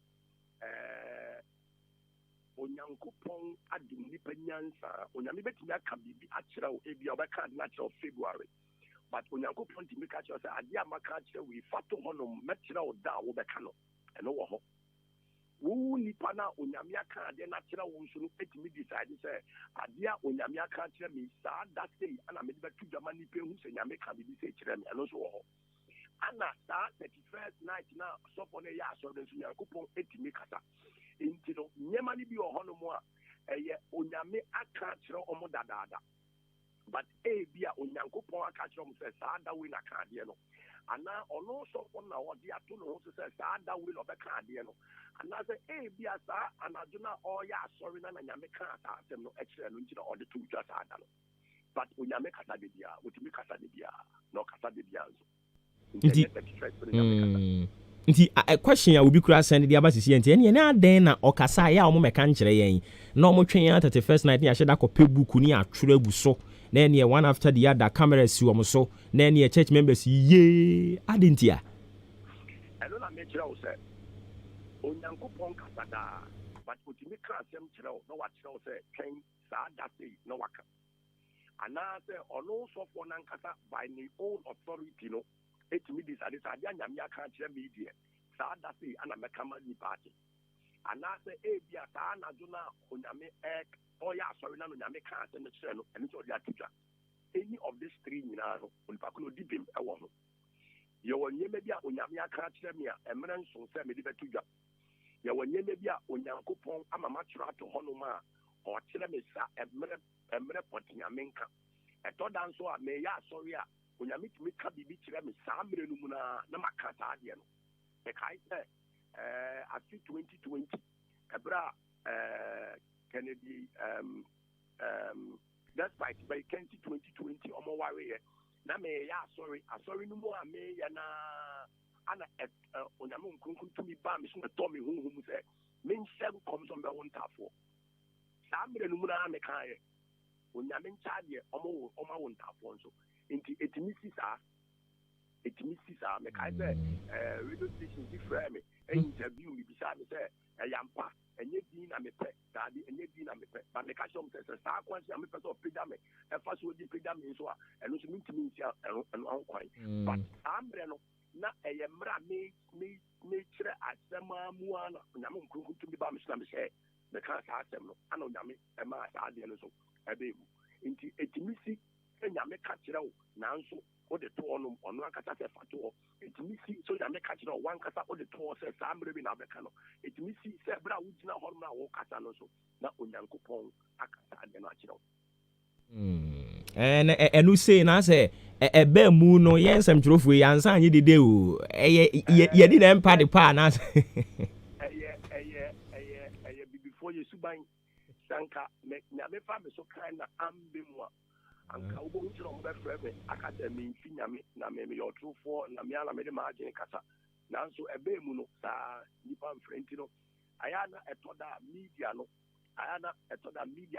onyankopon adum nipa nyansa, onyame betimi aka bibi akyerɛ wo ebia obɛka na kyerɛ February. But onyankopon timi ka kyerɛ say ade amaka kyerɛ we fato honom mekyerɛ wo da wo bɛka no ɛno wɔ hɔ. Wo nipa na onyame aka ade na kyerɛ wo nso no etimi decide say ade a onyame aka kyerɛ me saa that day ana me de betu dama nipa hu sɛ nyame ka bibi sɛ kyerɛ me ɛno so wɔ hɔ. Ana saa 31st night na so for na ya so den so onyankopon etimi kasa. Inti no nyema ni bi wɔ hɔ no mo a ɛyɛ onyame aka kyerɛ ɔmo dadaada. But bia onyankopon aka kyerɛ ɔmo sɛ saa da we na ka ade no. Ana ɔno so for na ɔde ato no ho sɛ saa da we na ɔbɛka ade no. Ana sɛ bia saa anadwo na ɔyɛ asɔre na nyame ka saa asɛm no ɛkyerɛ no nti na ɔde to twa saa da no. But onyame kasa de bia, otimi kasa de bia, na ɔkasa de bia nso. Nti a question a obi kura send the abasisi enti ene na aden na okasa ya omo meka nkyere yen na omo twen ya 31st night ni ahye da kope book ni atwere agu so na ene one after the other cameras si omo so na ene church members ye adentia eno na me kire wo se onyankopon kasada but otimi ka asem kire wo na wa kire wo se twen saa da sei na waka ana se ono so for na nkasa by the own authority no etimi decide say ade anyame aka kire media saa da sei ana mekama ni party ana se bia saa na do na onyame oya sorry na onyame ka asem kire no eni so dia tuja any of these three nyina no onipa ko dibim ewo no ye wonyeme bia onyame aka kire me a emre nso se me di betuja ye wonyeme bia onyankopon ama matro ato hono ma o kire me sa emre potinyame nka etoda nso a me ya sorry a onyame timi ka bibi kire me saa mre no mu na maka saa de no e kai se afi 2020 ebra Kennedy despite by 2020 omo ware na me ya sorry no mu a me ya na ana onyame nkunkun tumi ba me so na to me hunhum se me nsem kom so be wontafo saa mre no mu na me kan ye onyame ncha de omo wontafo nso inti etimisi saa me kai say radio station different me interview me bisa me say yampa enye din na me pe dadi enye din na me pe ba me ka shom say saa kwansi na me pe so peda me e fa so di peda me so a eno so mintimi ntia eno an kwan but ambre no na mra me kire asema mu ana nyame nkunku tumi ba me so na me say me ka saa asem no ana nyame e ma saa de no so ebe mu inti etimisi nyame ka kire wo nanso o de to ono akata se fato etimisi so nyame ka kire wo wan kasa o de to se saa mre bi na beka no etimisi se bra wo gina ho na wo kasa no so na onyankopon akasa de no akire wo enu say na say ebe mu no yensem twrofo yansa anye dede o ye di na empa de pa na before you suban sanka me nyame fa me so kan na ambe mu anka ubo ntiro mbe freme academy finyame na me yotrofo na me ala me de margin kasa nanso ebe mu no sa nipa mfrenti no ayana etoda media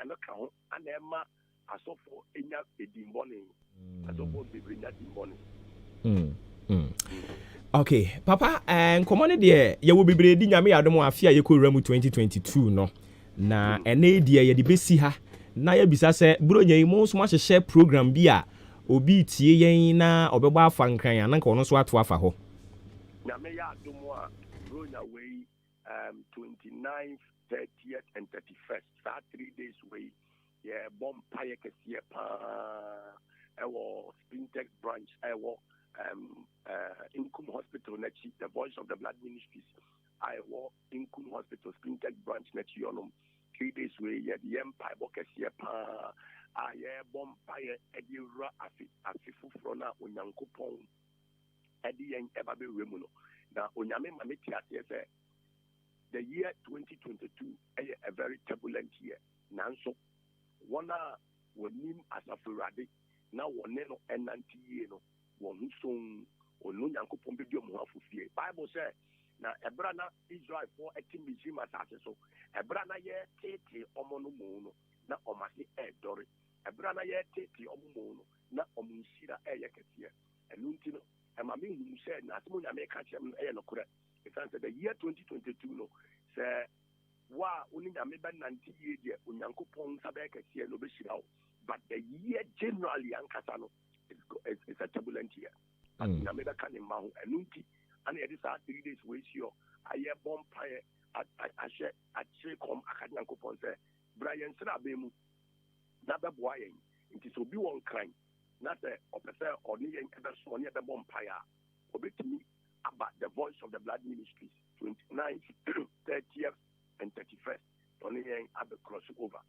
no ka ho ana ema asofo enya edimbone asofo bebrenya dimbone okay papa nkomo ne de ye wo bebre di nyame yadom afia ye ko ramu 2022 no na ene de ye de besi ha na ya bisa se bronye mo so ma hye program bi a obi tie yen na obegba afa nkran ya na nka ono so ato afa ho na me ya adomo a bronya we 29th 30th and 31st that 3 days we yeah bomb paye kese pa our Spintex branch, our Inkum Hospital, the Voice of the Blood Ministries, our Inkum Hospital, Spintex branch, 3 days away, the Empire Bokasia Pa, Bompire, Edira, Afifu Frona, Unyankupon, Eddie and Ebabe Remuno. Now, Unyame Mamitia says, the year 2022 is a very turbulent year. Nanso, one will name as a Furade, now one no enanti, one who soon or no Yankupon Bidium Hafufi. Bible says, now Ebrana Israel for a team regime as so Ebrana ye tete omono mono na omasi edori Ebrana ye tete omono na omunshira eyeketie enuntino emami hu said na timo nyame ka chem no kure it said the year 2022 no say wa uni nyame ba nanti ye de onyankopon sabeketie no be shirawo but the year generally ankasa no it's a turbulent year nyame ba kan ma hu enunti and it is 3 days we see I hear bompire at come Akadnanko Ponce, Brian Srabemu, Naba Boying, it is to be one crime, not a officer or near the bompire, or to me about the Voice of the Blood Ministries, 29th, 30th, and 31st, only at the crossover.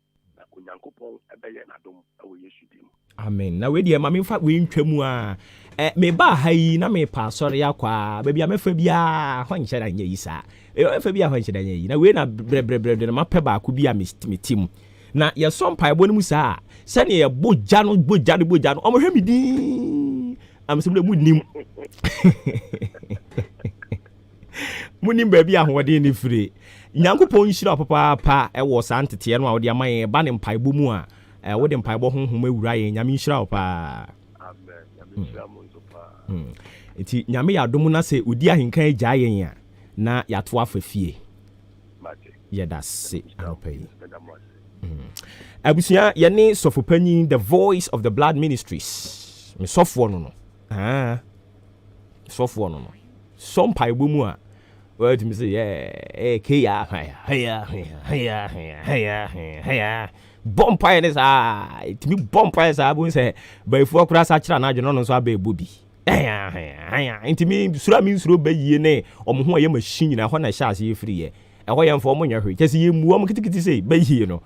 Amen. Na we dia mame fa we ntwamu a me ba ha yi na me pa sori akwa ba bia me fa bia ho nche da nya yi sa e fa bia ho nche da nya yi na we na bre na mape ba ko bia me tim na ye so mpa ebo mu sa se ne ye boja no omo hwe me din am se mu nim mu nim ba bia ho de ni firi Nyankopon nhyira papa e wo sa ntete no a wo de amaye ba ne mpaebo mu a wo de mpaebo honhom awura ye nyame nhyira papa amen nyame nhyira mo nso pa enti nyame ya dom na se odi ahenkan agya yen a na ya to afa fie mate ye da se anopai abusia ye ne sofopanyin the Voice of the Blood Ministries me sofo no sofo no so mpaebo mu a word me say yeah hey bompire is it me bompire is abun say by for kura sa kira na adwo no so abebu bi intimi sura mi suro bayie ne omo ho ye machine na ho na sha ase free ye ho ye mfo mo nya hwe kesi ye mu omo kitikiti say bayie no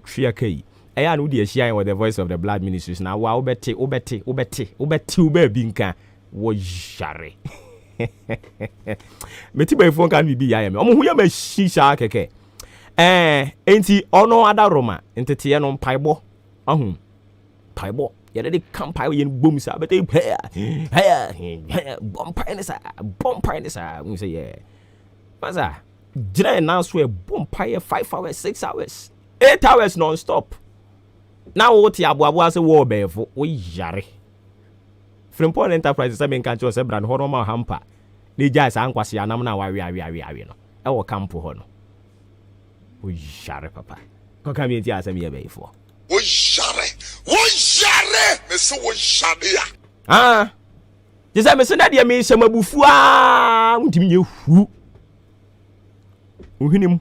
tria kai eya no de ahia with the Voice of the Blood Ministries na wa obeti bi nka wo jare meti by phone kan bi ya me omo hu ya ma shisha keke enti ono adaroma entete ye no mpaibo ahun paibo ye de kan paibo ye bom sa bete bompire ne sa we say yeah maza jira na so e bompire 5 hours 6 hours 8 hours non stop na wo ti aboabo ase wo befo wo yare Frimpon Enterprise say men kan cho say brand ho no ma hampa ni jai sa ankwase anam na wa wi no e wo campo ho no wo jare papa ko kam yenti asem ye befo wo jare me so wo jare ya jisa me so na de me hyem abufu ntimi nye hu uhinim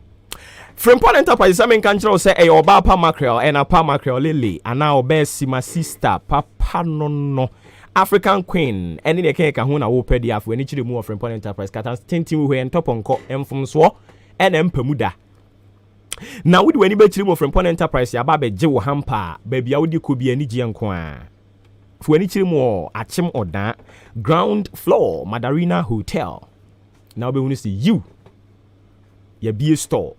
Frimpon Enterprise say men kan cho say e oba pa mackerel and a pa mackerel lily ana oba sima sister papa no African Queen any de ke ka ho na wo pedi afu ani chire mu of Frimpon Enterprise kata tintin we entopon emfomso ena empamuda na wodi wani be chire mu of Frimpon Enterprise ya ba be je wo hampa ba bia wodi ko bi ani gye nko a fu ani chire mu achem oda ground floor Madarina Hotel na be hunu si you ya bie store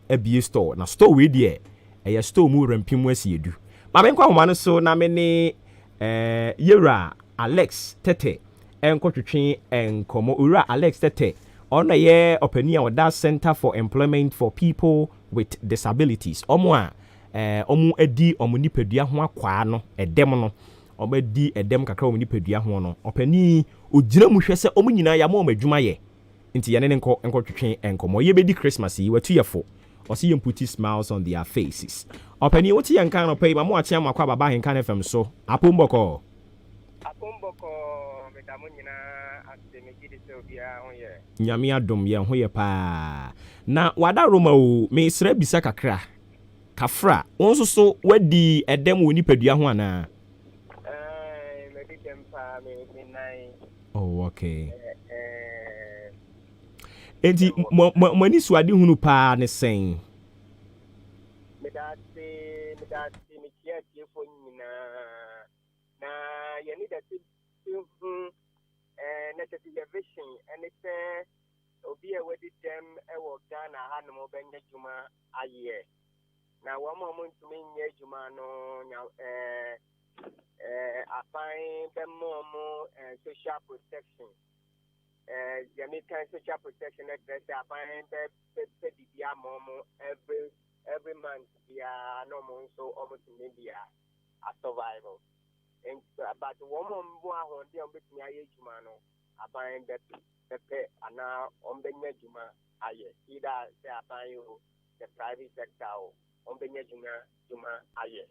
na store we de ya store mu rampim asiedu ma be nkwa homa no so na me ne yera Alex Tete enkotwetwe enkomo ura Alex Tete ono ye opani a that Center for Employment for People with Disabilities omo edi omo nipadua ho akwa no edem no omo edi edem kakra omo nipadua ho no opani ogira mu hwese omo nyina ya ma omo adwuma ye nti yane ne enkotwetwe enkomo ye bedi Christmas yi watu yefo osi yem put smiles on their faces opani woti yankan no pay ma mo akia makwa baba henkan FM so apomboko medamonyina asemegidi se obia hoye nyame adom ye hoye pa na wada roma o me sra bisa kakra kafra wonso so wadi edem woni padua ho ana Oh, okay. Enti mani suade hunu pa ne sen. Medate me kia for nyina. Na ye need that necessary vision and it's obi a wedi dem e wo Ghana ha no mo benye juma aye. Na wo mo to me nye juma no nya afine them more social protection. Jamaican social protection address afine the dia momo every month dia no mo so almost media a survival. And but one more on the between aye juma no afine that pepe ana ombenye juma aye. Either say afine the private sector on benye juma aye.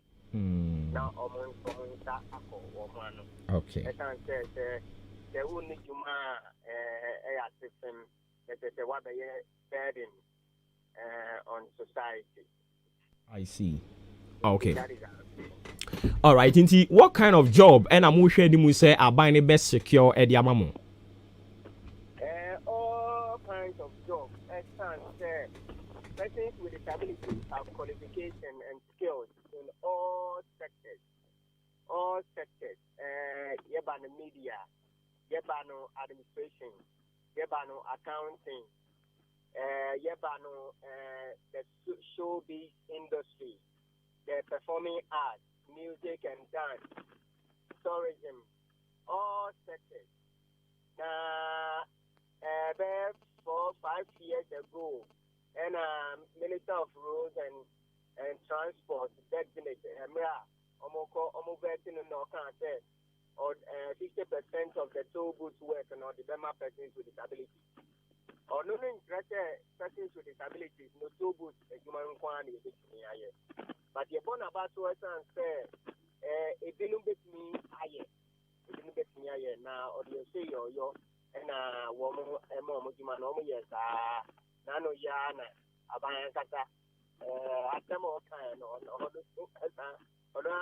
Now almost that Okay. I can say the only juma system that is what they burden on society. I see. Okay. That is All right. Inti, what kind of job and I'm sure you say are buying the best secure at the amamo? All kinds of jobs. I can say persons with disabilities have qualification and skills in all sectors. All sectors. Yebano media, yebano administration, yebano accounting, yebano the showbiz industry, the performing arts, music and dance, tourism, all sectors. Now, about 4 5 years ago, and Minister of Roads and Transport designated or 50% of the toll booths work and the Burma persons with disabilities. Or no persons with disabilities, no toll booths, a human quantity. But you're born about to us and say, it didn't get me higher. It didn't get me higher now, or you say yo, and woman, a moment, you man, yes, Nano Yana, Abayan Kata, Atamo kind or not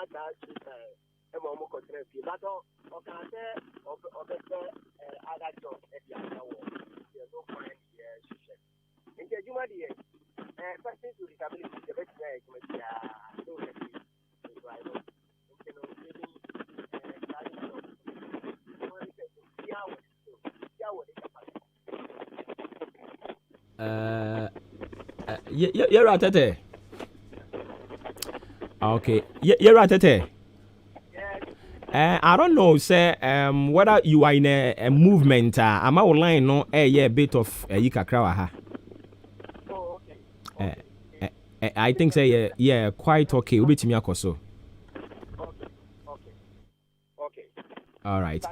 that. But can say of other job at the other world. No point here. In the Juma, persons with disabilities, the best way to make You're right at it. Okay. You're right at it. I don't know, say, whether you are in a movement, I'm online, no, yeah, a bit of Yika Krawaha. Oh, okay. I think, say, yeah, quite okay. Ubi Timiako so. Okay. All right.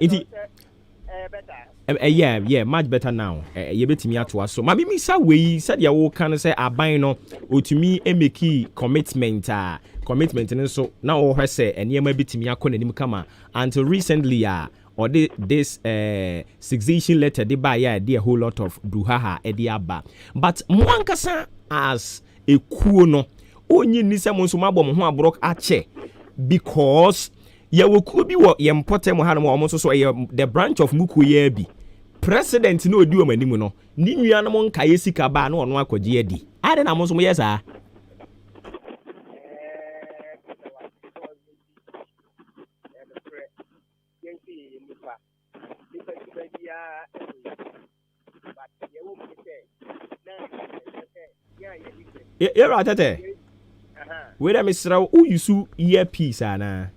Better. Yeah, much better now. You bet me to us. So, Mammy, Miss Away said, you can say, I buy no, or to me, a key commitment, and so now all her say, and you may be to me, I couldn't come until recently, or this succession letter, they buy a whole lot of Duhaha, Ediaba. But Mwankasa as a kuno, only Nisa Monsumabo, who broke a check because. Ya woku bi wo ye mpotem ha no mo so the branch of muku ye bi president no odi o manimu no ni nuanom nka ye sika ba na ono akwaje adi ade na mo so mo ye saa You're right at where am Mr. Who you sue earpiece ana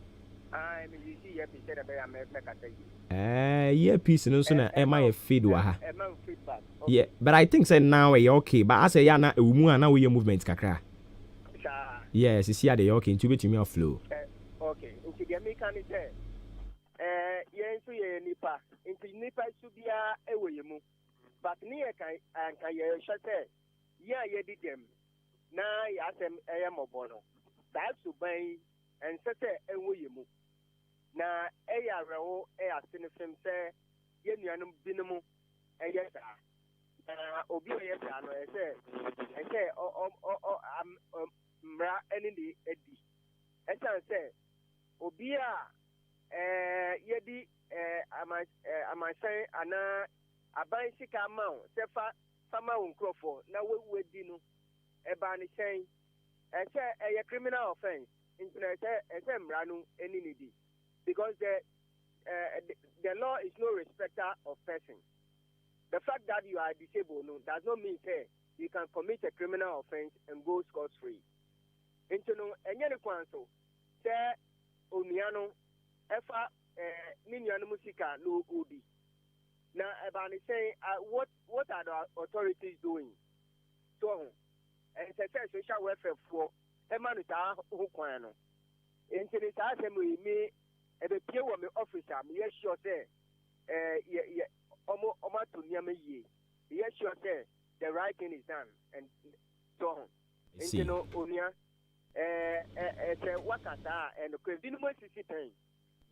earpiece no so na am I feed wa ha yeah but I think say now we okay but I say ya na ewumu ana we movement kakra yes you see the okay to bet me off flow okay into the me can say yen so ye nipa into nipa su bia ewe mu but ni kan ye shete ya ye di dem na ya asem mobo no that to buy and sete ewe mu na eya rewo asinifem se ye nuanum binumu eye sa obi eye sa no ese mra eni di edi esan se obi a yedi am I saying ana aban sika ma o se fama unkrofo na we di no e ba ni saying a criminal offense internet mra no any need because the law is no respecter of person. The fact that you are disabled does not mean say you can commit a criminal offense and go scot-free. Into no any kwanso say onuano efa ninuano musika no odi. Now about saying what are the authorities doing? So and say social welfare for emanuta ho kwan no. Into the time me e be pie wo me officer me sure say omo to niam ye. Yes sure say the right thing is done and so on. Into no onia wakata and the minimum 60 pen.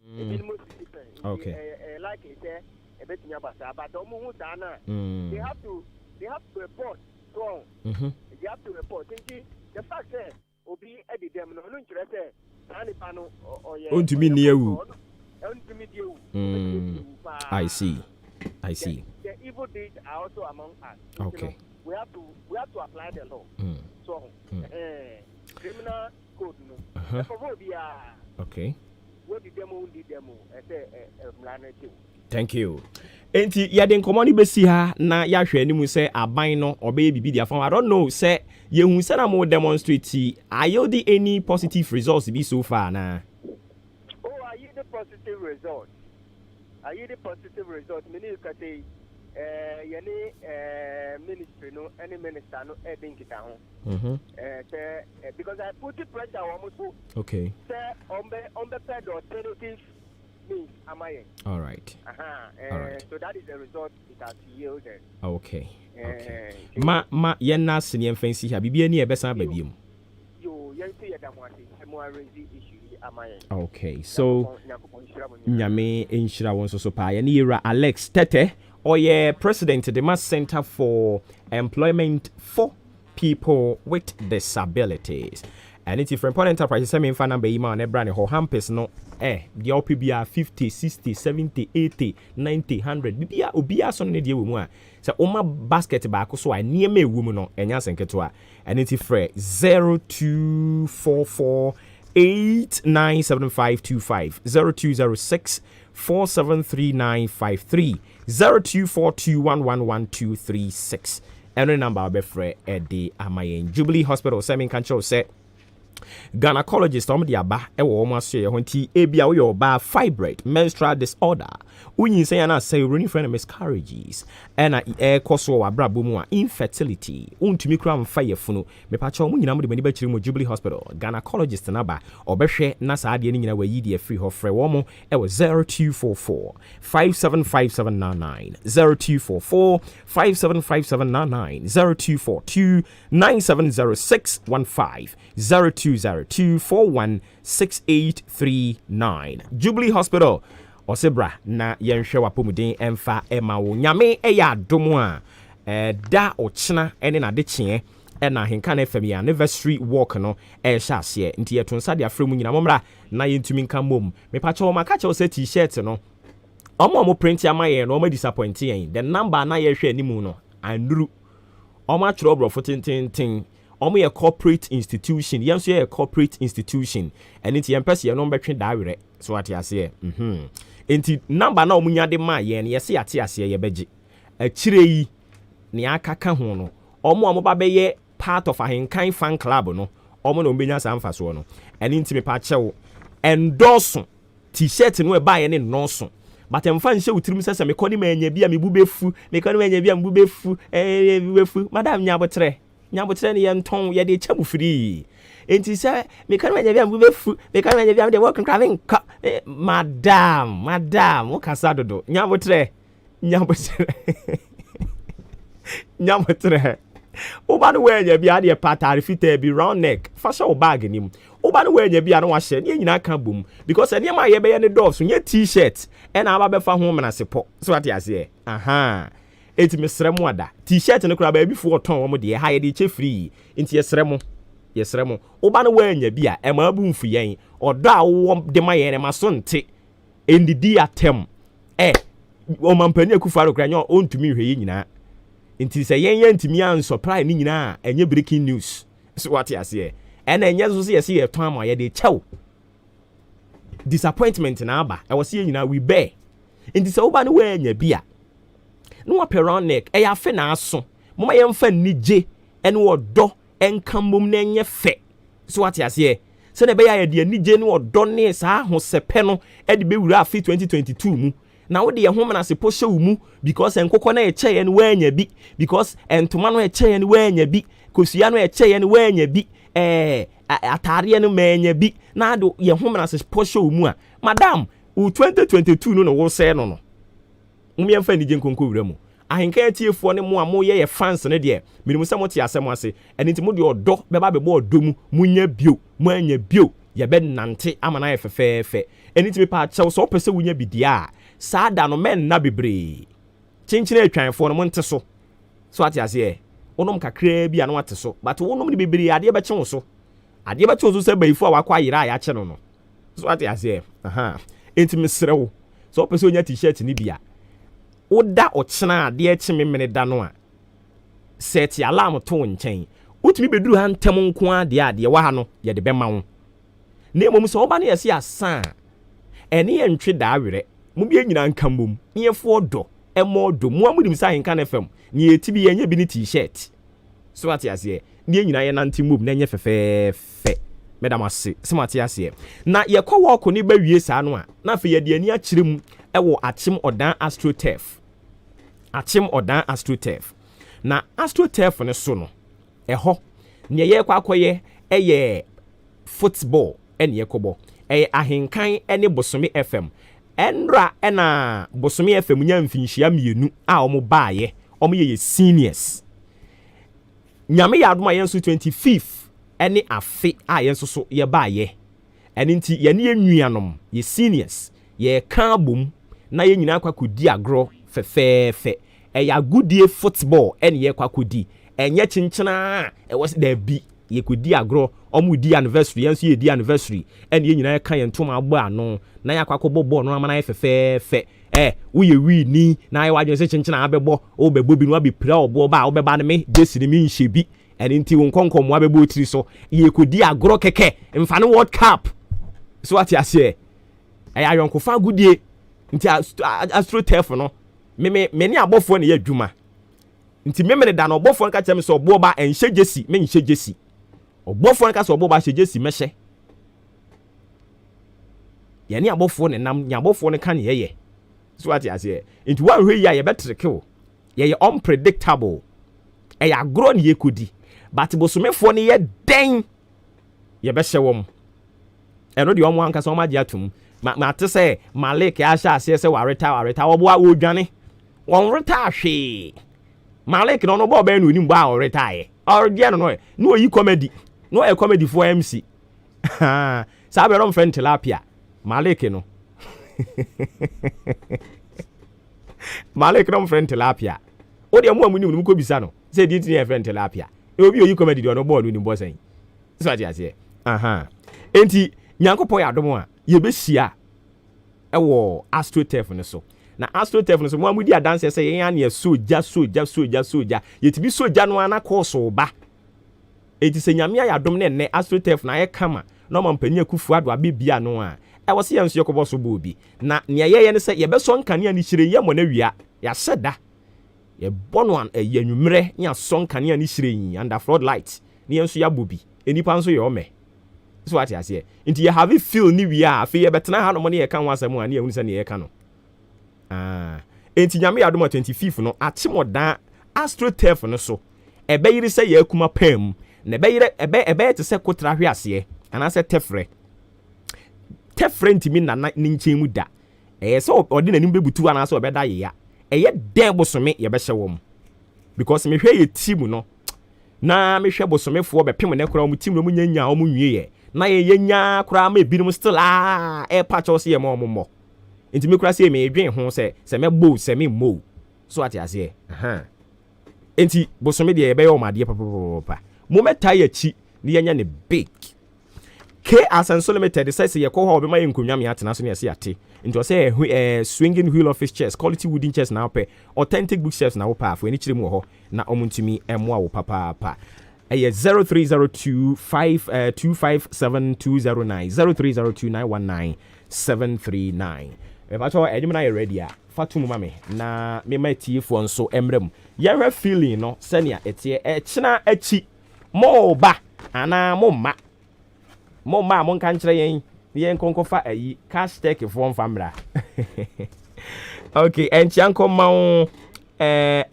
Minimum 60 pen. Okay. Like it say a bit nyabasa but omo hu sana they have to report so they have to report. The fact say obi edi dem no interest I see. The evil deeds are also among us. Okay. We have to apply the law. So criminal code okay. What the demo thank you. Enti yade nkomo ni besi ha na ya hwe ani mu se aban no obey bibi dia fam. I don't know say ye hu say na mo demonstrate are you the any positive results be so far na? Oh, are you the positive result? Many you can say ministry no any minister no edin kita ho. Because I put the pressure almost. Okay. Say on the third alternative means am I? All right. All right. So that is the result it has yielded. Okay. Okay. Ma yenna senior fancy ha bibia ni ebesa ba biem. Yo yen say yadamwati mo raise issue am I? Okay. So nyame enhira won so pa ye Yera Alex Tete oye president of the Mass Center for Employment for People with Disabilities. And it's for important enterprise same fan number email na brand ho hampers no the OPBR 50 60 70 80 90 100 bibia obia so ne de we mu a say oma basket ba ko so a niema ewu mu no enya senketo a and it's for 0244 897525 0206 473953 0242111236 and number be free Eddie Amayen Jubilee Hospital same control say gynecologist the aba e wo mo aso ye ho nti ebia wo your ba fibroid menstrual disorder unyin say na say running friend miscarriages and e koso wa brabo mu a infertility untumi kura mfa ye funu me pa cha mo nyina mo de mani ba kire mo Jubilee Hospital gynecologist na ba obehwe na saa de ni nyina wa yi de free ho frɛ wo mo e wo 0244 575799 0244 575799 0242 970615 0202416839 Jubilee Hospital Osebra na yenhwe wapomuden emfa ema wo nyame eya adom a da ochena ene na de chie ena henka na fam ya anniversary walk no sha ase nti yetonsa de afremu nyina momra na yentumi nka mom me pacha o maka cha o se t-shirt no omo print ya maye no omo disappoint yen the number na ye hwe animu no anduru omo atro brofo tintintin omo ye corporate institution yenso ye corporate institution and it yempese ye no betwe daawere so ate ase enti number na omunya de ma ye ne yese ate ase ye beji akire yi ne akaka ho no omo ba be ye part of a henkan fan club no omo no mbenya samfa so no eni ntimi pa chewo endorse t-shirt no e ba ye ne nonso but emfa nche utirim sese me koni manya bia me bubefu me koni manya bia me bubefu bubefu madam nyabotre ne yenton ye de chabu free enti se me koni manya bia me bubefu me koni manya bia me de work craving madam o kasa dodo nyabotre oba no wanya bia de patare fita bi round neck fasha o bag nim oba no wanya bia no wa hye ne nyina ka bom because ene ma ye be ye ne doves nye t-shirt e na aba be fa ho mena sepo so ate ase eti mesrem ada t-shirt ne kura ba bi fu oton wo mo de ha ye de che free enti yesrem oba no wanya bia e ma bu mfu yen odo a wo de ma ye ne ma so nte endidi atem omampani akufaro kra nya ontumi hwe yi nyina nti se yen ntimi an surprise ni nyina enye breaking news so what ya say ena enye so se ye ton ama ye de chew disappointment na aba e wo se nyina we bear nti se wo ba ne we nya bia no waperonic e ya fe na aso moma ye mfa nije ene wodo enkambom na enye fe so what ya say se ne be ya de nije ne wodo ne sa ho sepe no e de be wura afi 2022 mu na wo de ye ho mena se poshe mu because enkokọ na eche ye ne wanya bi because entoma no eche ye ne wanya bi kosua no eche ye ne wanya bi atare no manya bi na do ye ho mena se poshe mu a madam u 2022 no wo se no umye mfa ni je nkonko wura mu ahenka atiefo ne mo a mo ye fans ne de minimu se mo ti asem ase eni ti mo de odo be ba be bo odo mu munya bio mo anya bio ye be nante amana ye fefefe eni ti me pa chew so pese wunya bidia sada no men na bebre chinchine atwanfo no monte so ati ase onom kakra bi anu ate so but onom ni bebre ade be chen so ade be chen so se baifo a wakwa yira ya che no so ati ase enti mesrewo so pese onya t-shirt ni bia oda ochena ade echi memene da no a set alarm to nchen utumi beduru ha ntem nko ade wa ha no ye de be ma wo na emom so oba na yesi asa ene ye ntwe da awere mu bi nyina nkambom ne yefo do emodo mu amudim sa henka na fam ne yetibi yenye bi ni t-shirt so ati ase ne nyina ye nante mum na nye fefefe medam ase smati ase na ye kwa walk ni ba wie sa no a na fe ye de ani akirem ewo achim odan astrotef na astrotef ne so no eho ne ye kwa akoye eye football ene ye kobo eye ahenkan ene bosomi fm enra ena bosomi fm nya mfinhia mienu a omo baaye omo ye seniors nyame ya adoma yenso 25th ene afe a yenso so ye baaye ene nti ye ne enuanom ye seniors ye kan bom na ye nyina kwakodi agro fefefe eya goodie football ene ye kwakodi enye chinchina e was there bi ye kodi agro omu di anniversary yenso ye di anniversary ene ye nyina kan ye ntoma agbo ano na ya kwakobo ball no amana ye fefefe wo ye wi ni na ye wadwen se chinchina abebo o bebo bi no abepira obo ba o beba ne me jesi ne mi nhye bi ene nti won konkom abebo tiri so ye kodi agro keke mfa ne world cup so ati ase ayonkofa goodie nti astrotef no me ni abofo ne ye adwuma nti me ne da no obofo nka kyem so obo ba enhye jesi me nhye jesi obofo nka so obo ba hye jesi mehye ye ni abofo ne nam nya abofo ne ka ne ye so ati ase nti wan hwe ya ye betreke ye unpredictable ya agro ne ye kodi but bosomefo ne ye den ye be hye wom eno de omo anka so ma atum ma te say Malik ya sha ase se wa retire obo a wo dwane won retire hwe Malik no bo ba enu ni mbo a retire or dia no yi comedy no e comedy for MC sa be ron friend tilapia Malik no Malik ron friend tilapia o de mo amuni mu ko bisa no say di tin e friend tilapia e obi oyi comedy do no bo ni mbo san so ati ase enti nyankopon ya adom a ye behia ewo astrotef ne so na astrotef ne so mo amudi adanse se yen ane soja yetibi soja no ana course ba eti se nyame ya adom ne ne astrotef na ye kama no mampani akufu ado abebia no a ewo se yenso yakobo so bo obi na ne ye ne se ye beso nkane ni hire ye mo na wia ya seda ye bono an ye nwumre nya so nkane ni hire yin under floodlight ne yenso ya bobi enipa nso ye ome so what you say into you have feel ni we are fe betena ha no mo ne ye kan wasam ani ehunu se ne ye kan no enti nyame adoma 25th no atimodan astrotef no so ebeyire se ye akuma pam na ebeyire te se kotra hwe ase ana se tefre ntimi na nchen mu da so odi nanim bebutu ana se obeda ye ya eye den bosome ye be hye wom because me hwe ye team no na me hwe bosomefo be pem ne kora mu team no mu nyanya o mu nwie ye na ye nya kura ma ebinom still e patch o se ye mo nti me kura se me edwen ho se me bo se me mo so ati ase nti bosome de ye be yo made papa mo meta ya chi ne yenya ne big K Asenso Limited says ye ko ho be ma yenkonwa me atena so ne yesi ate. Nti say swinging wheel office chairs, quality wooden chairs na pe, authentic bookshelves na wo pa afo ani kire mu ho na omuntumi emo wo papa. 0302 257209 0302 739. Ebacho edwuma na ready a fatum mame na me ma tiefo nso emrem. Ye feeling no senia etie china achi mo ba ana mo ma mon kan kire yen konkofa ayi cash take for famra. Okay, enchianko ma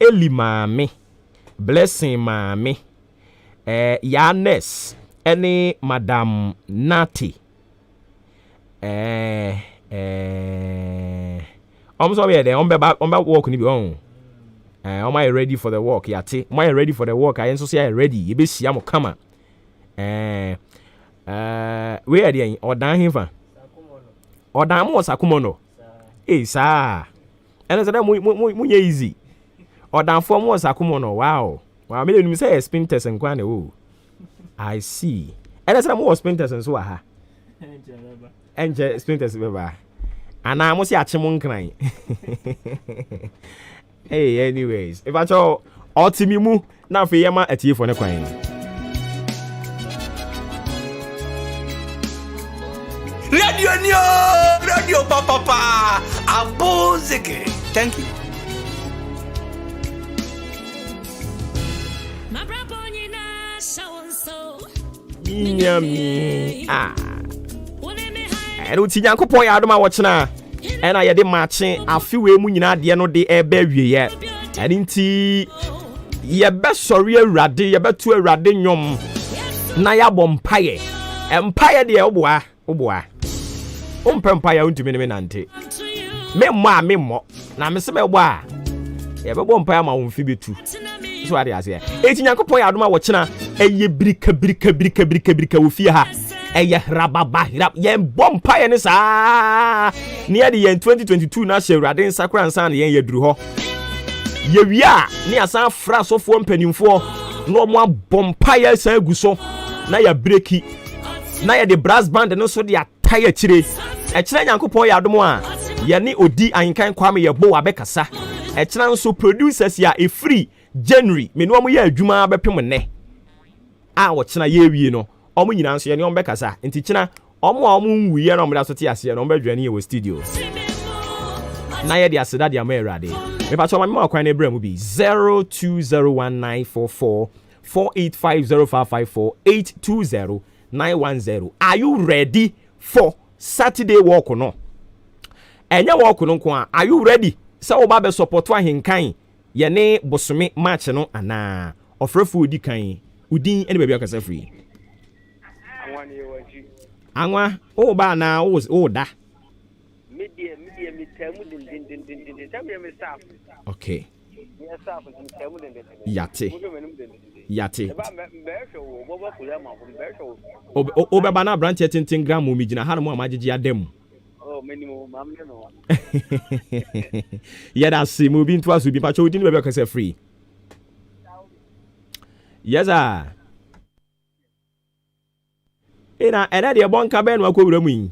Eli mame blessing mame Yanes any Madam Nati I'm sorry there on walk ni bi on am I ready for the walk yate am I ready for the walk I so say ready you be sia mo kama we are there odan hefa odan mo sakumono sa and so that mu easy odan for mo sakumono wow me dey say spin test and kwan o I see and so mo spin test and so ha enje spin test beba ana mo si achemo nkran hey anyways if I cho ultimi mu na fe yema atiefo ne kwan Radio papa abuzeke. Thank you. Nyami eno ti Nyankopon ya adoma wo chena ena ye de mache afiwe mu nyina de no de ebe wieye eni nti ye be sori awurade ye betu awurade nyom na ya bompaye empaye de oboa ompempa ya untumi ne nante memmo na me se mebo a ye be bompaye ma won fi betu so ade ase eti Nyankopon ya adoma wo chena eye brika wo fie ha eye rababa ye bompaye ne sa ne ye de 2022 na hye awurade nsakra nsan ne ye duru ho ye wia ne asan fra sofo mpanimfo no mo bompaye sa aguso na ya breki na ye de brass band no so de ataya chire kire Nyankopon ya adom a ye ne odi ankan kwame ye bo abekasa kire nso producers ya e free January me no mo ye adwuma bepem ne a wo kina ye wie no omo nyina nso ye ne ombekasa nti kina omo nwuye no omda so te ase no ombadwane ye wo studio na ye de aseda de amerade me pa cho ma kwan na ebra mu bi 02019448505548209110 are you ready for Saturday walk no enye walk no ko are you ready say wo ba be support ahenkan ye ne bosome match no ana ofrefo odi kan udin ene bia akasa free anwa o ba na o da media me temu din temu me staff okay yes staff temu din yate ba me hwe wo bo kula ma me hwe o be ba na branch 10 gram mo mi gina ha no amagege adem oh minimum mam no yeah that see mo bi nto aso bi pa cho udin bia akasa free yes sir ena de bonka be no akowura mu yi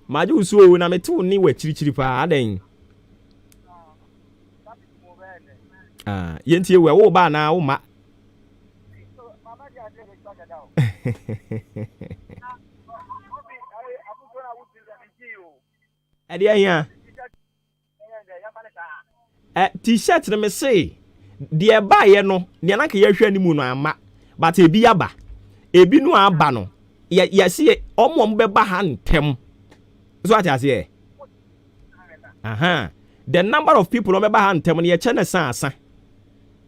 maji usuo na metu ni wa chirichiri pa aden yentie we wo ba na wo ma ade ahia t-shirt na me say de ba ye no ne na ka ye hwa ni mu no ama but ebi aba ebi no aba no ye se omo be ba ha ntem so what I say the number of people on be ba ha ntem no ye che na san asa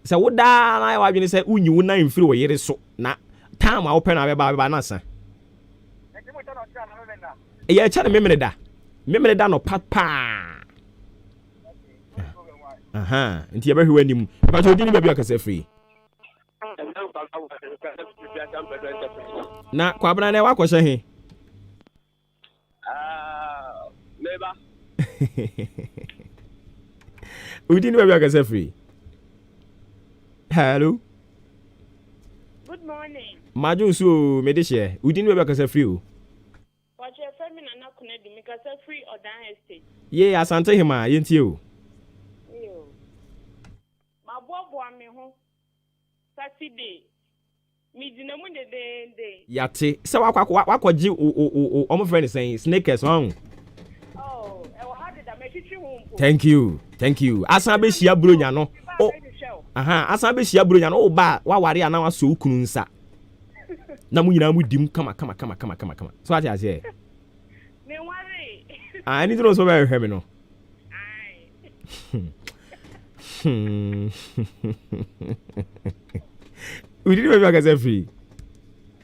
se wo da na wa dwene se unyi wo na mfiri wo yere so na time a wo pe na be ba na asa ye che na memre da no papa nti ye ba hwe anim ba cho dini ba bi akasa free na Kwabena na wa kwose he meba udini ba bi akasa free hello good morning Majun so medishe. We didn't be kasa free o. Watch your family na nakuna do make kasa free or down estate. Yeah, asante hima yentie o. Yo. Ma bobo me ho. Saturday. Mi dinamu de. Yate. Se wakwaji o omo friend saying snakers on. Oh, e wa hade da me twitwi ho mpo. Thank you. Asan be hia bronya no. Oh. Aha, asan be hia bronya no ba wa ware ana waso ukunu nsa. Na mu nyina mu dim kama. So ati ase. Me worry. I need to know so very hemi no. We didn't make us free.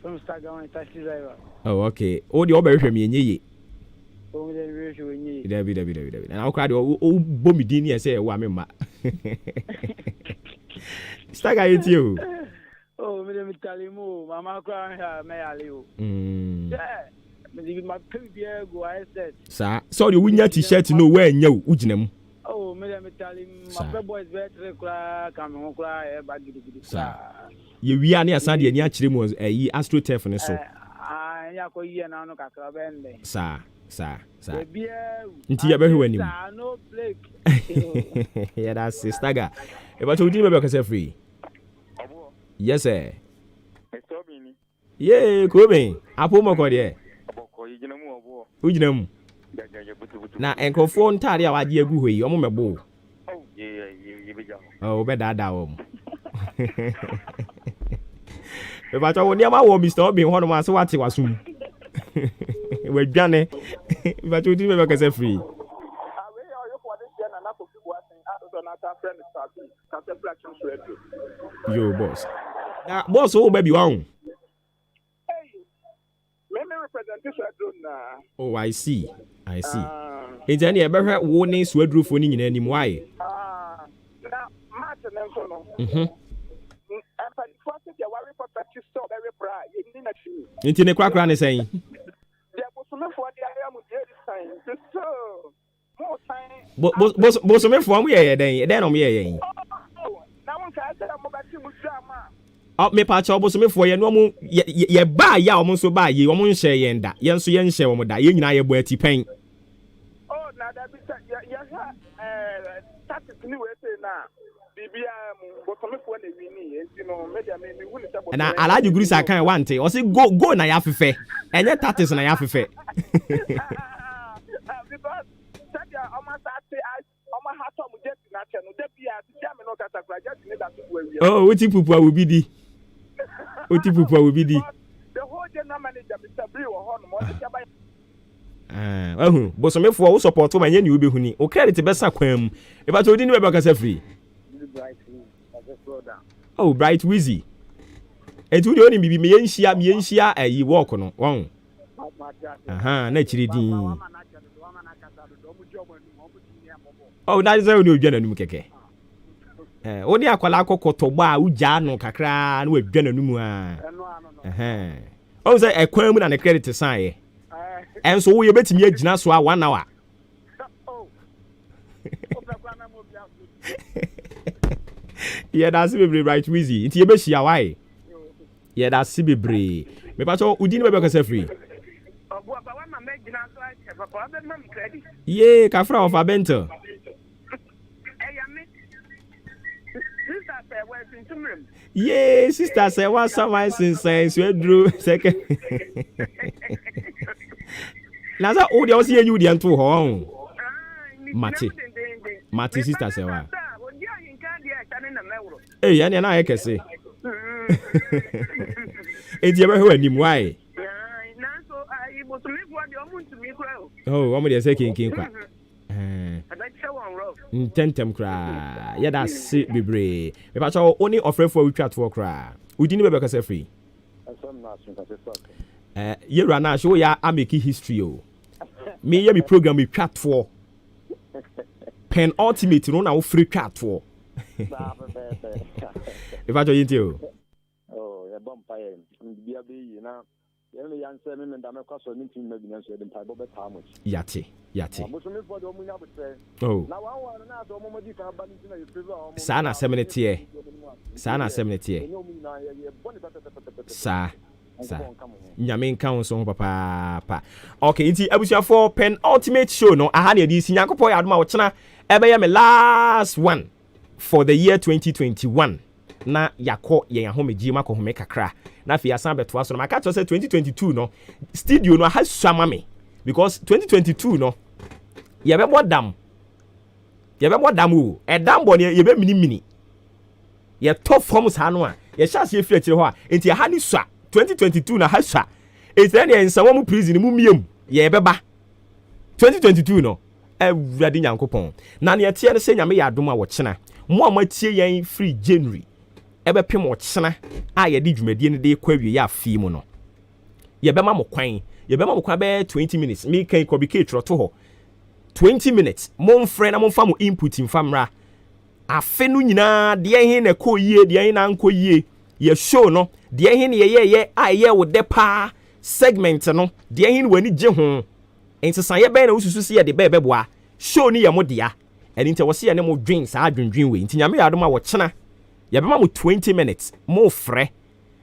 From Stagawan taxi driver. Oh, okay. Oh, the other hemi nye. Oh, the ratio nye. David. And I'll cry oh bombi dini say wa me ma. Staga it you. Oh, me tell you, mama cry here, me aliu. Yeah. Me my previous go I said. Sir, sorry, we need t-shirt no wear nyo ujinem. Oh, me tell him my boys better cry, come on cry, bag gidi. Sir. We are near Sandy and Yachim was a astro turf and so. Ya ko yi na no kakra bende. Sir. Bia. Nti ya behu anim. No break. Yeah, that's Staga. E ba to di me be kase free. Yes sir. Yeah, Kwabena. Apo mo ko de. Ujinamu. Na enkrofo ntare a wade agu hoyi omo mebo. Oh, be dada wo. E ba to woni ama wo Mr. Obin hono ma se wate wasum. We dwane. E ba to di me be kase free. Yo boss. Na boss wo baby wan. Oh, I see. It's any ever warning sweater for any anymore. Into the crack run is saying. Boss of me from we then on me. Up me patch up me for ye no mo ye ba ya o mo so ba ye o mo nhye ye nda ye nso ye nhye o mo da ye nyina ye bo ati pen. Oh na da bi ya tactics ni we say na bibia mo bo me for na wi ni enti no media me hu ni se bo na alaji guru sa kan wante o say go na ya fefe enye tactics na ya fefe. Because sadia o ma sa say o ma ha to mo jet na che no da bia ti me no kata kra jet ni da to we. Oh, what pupu will be di. Otipupu will be the whole general manager, Mr. Bree, or Honor. Bosom for support my new behuni. O credit best aquam. If I told you about us free. Oh, bright wheezy. And to the only be me and shia, a walk on one. Naturally. Oh, that is a new general keke. Only akwala kokoto ba uja no kakra na we dwane no mu a o say ekwan mu na ne credit sign enso wo ye betimi agina so a 1 hour yeah that's be right wheezy nti ye be hia why yeah that's be bre me pa so udi no be kasa free yeah kafra of abento yeah, sister say what some since we drew second. Now that all the also you the anto ho. Mati sister say what? Eh, ya na e kese. E di ebe ho anim why? Oh, omo dey say kin kwa. Tentem kra ya da si bebre me pa cho oni offer for we chat for kra udi ni be kasa free ye rana show ya ameki history o me ye me program me chat for pen ultimate no na wo free chat for if I tell you oh ya bompa ye bia be yi na ye answer me and I'm across on meeting maybe answer the pipe of how much. Yate. Oh. Sana 70. Sana 70. Sa. Nyame nka so papa. Okay, nti abusia for pen ultimate show no aha na edi si Nyankopon ya adoma wo chena ebe ya me last one for the year 2021 na yakọ yen ahomegi makohome kakra na fi asan beto aso na maka to say 2022 no studio no ha suama me because 2022 no ye be modam o edam bo ne ye be mini ye top forms ha no a ye sha se efiri akire ho a enti ha ni sua 2022 na ha sua enti na ensawo mu prison mu miem ye beba 2022 no awurade Nyankopon na ne tie ne se nyame ya adom a wo chena mo amatie yen free January ebe pem wo chena a ye di dwumadie ne de kwa wie ya afi mu no ye bema mo kwan be 20 minutes me kan ko bi ke troto ho 20 minutes mo mfre na mo fa mo input mfamra afe no nyina de hin na ko yie de hin na nko yie ye show no de hin ye a ye wo de pa segment no de hin wani je ho entisan ye ben na ususu se ye de beboa show ni ye mo dia eni nte wo se ye ne mo dwen sa adwendwen we ntinyame ya adoma wo chena ye bema mo 20 minutes mo frɛ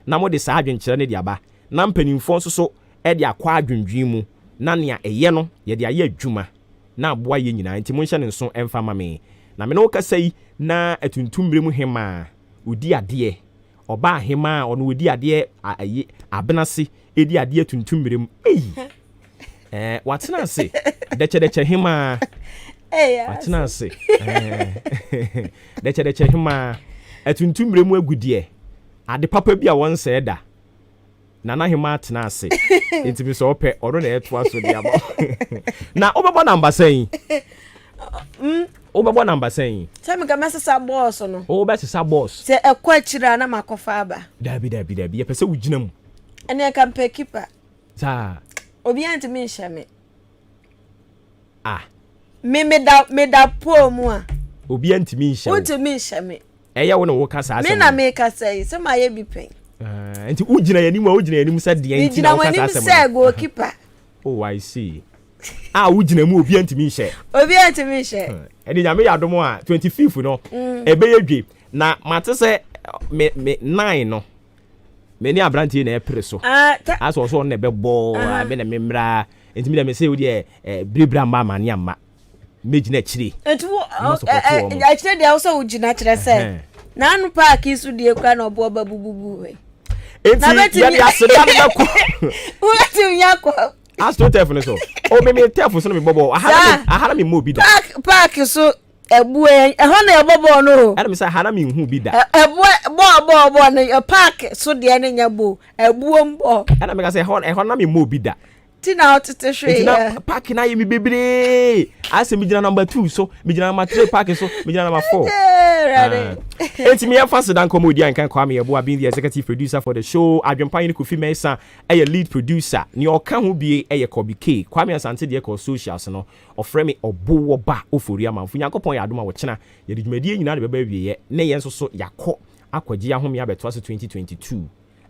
na mo de sa adwenkyere ne de aba na mpanimfo so e de akwa adwendwen mu na nea eye no ye de aye adwuma na aboa ye nyina nti mo nhye ne nso emfa ma me na me no kasa yi na atuntumbre mu hema odi ade oba hema ono odi ade aye abenase edi ade atuntumbre mu watena ase deche hema watena ase deche hema atuntumbre mu agudie ade papa bi a won se da nana hema atena ase enti so ope oro na eto aso dia ba na obebo number sen obebo number sen tell me ga mesesa boss no o be sesa boss se ekwa chira na makofa aba dabi ye pese wugina mu ene ka mpe keeper sa obi anti me nhame me da po mu a obi anti me nhame unti me nhame eye wo no wo kasa ase me na me kasa yi se ma ye bi pen enti ugina yanim sa de enti na wo kasa ase mo se goalkeeper oh I see ugina mu obi anti me nhame eni nyame ya domo a 25th no ebe ye dwe na mate se me 9 no me ni abrantie na epre so aso so na bebo be na memra enti me say we de bribra mama ne amma meji na chiri etu achire de also ugina chire se na anu park isu de kwa na obo babububu we enti ya de aseda na ko ulati nyako astro telephone so o me telephone so no me bobo ahara me mo bi da park so ebu ehon na ebobo no ana me say ahara me hu bi da ebu bo na park so de na nyabo ebu mbo ana me say ehon na me mo bi da tina otete hwe ya park na ye mi bebre ase mi gina number 2 so mi gina number 3 park so mi gina number 4 enti me fast dan comedy an kan Kwame Yeboah being the executive producer for the show Adwempa ni Kofi Mensah lead producer ni oka ho bie Kobi K Kwame Asante de ko socials no ofre me obowo ba ofori amanfo Nyankopon ya adoma wo chena ye de dwumadie nyina de beba wiye ne ye nso so yakọ akwaji ahome abeto ase 2022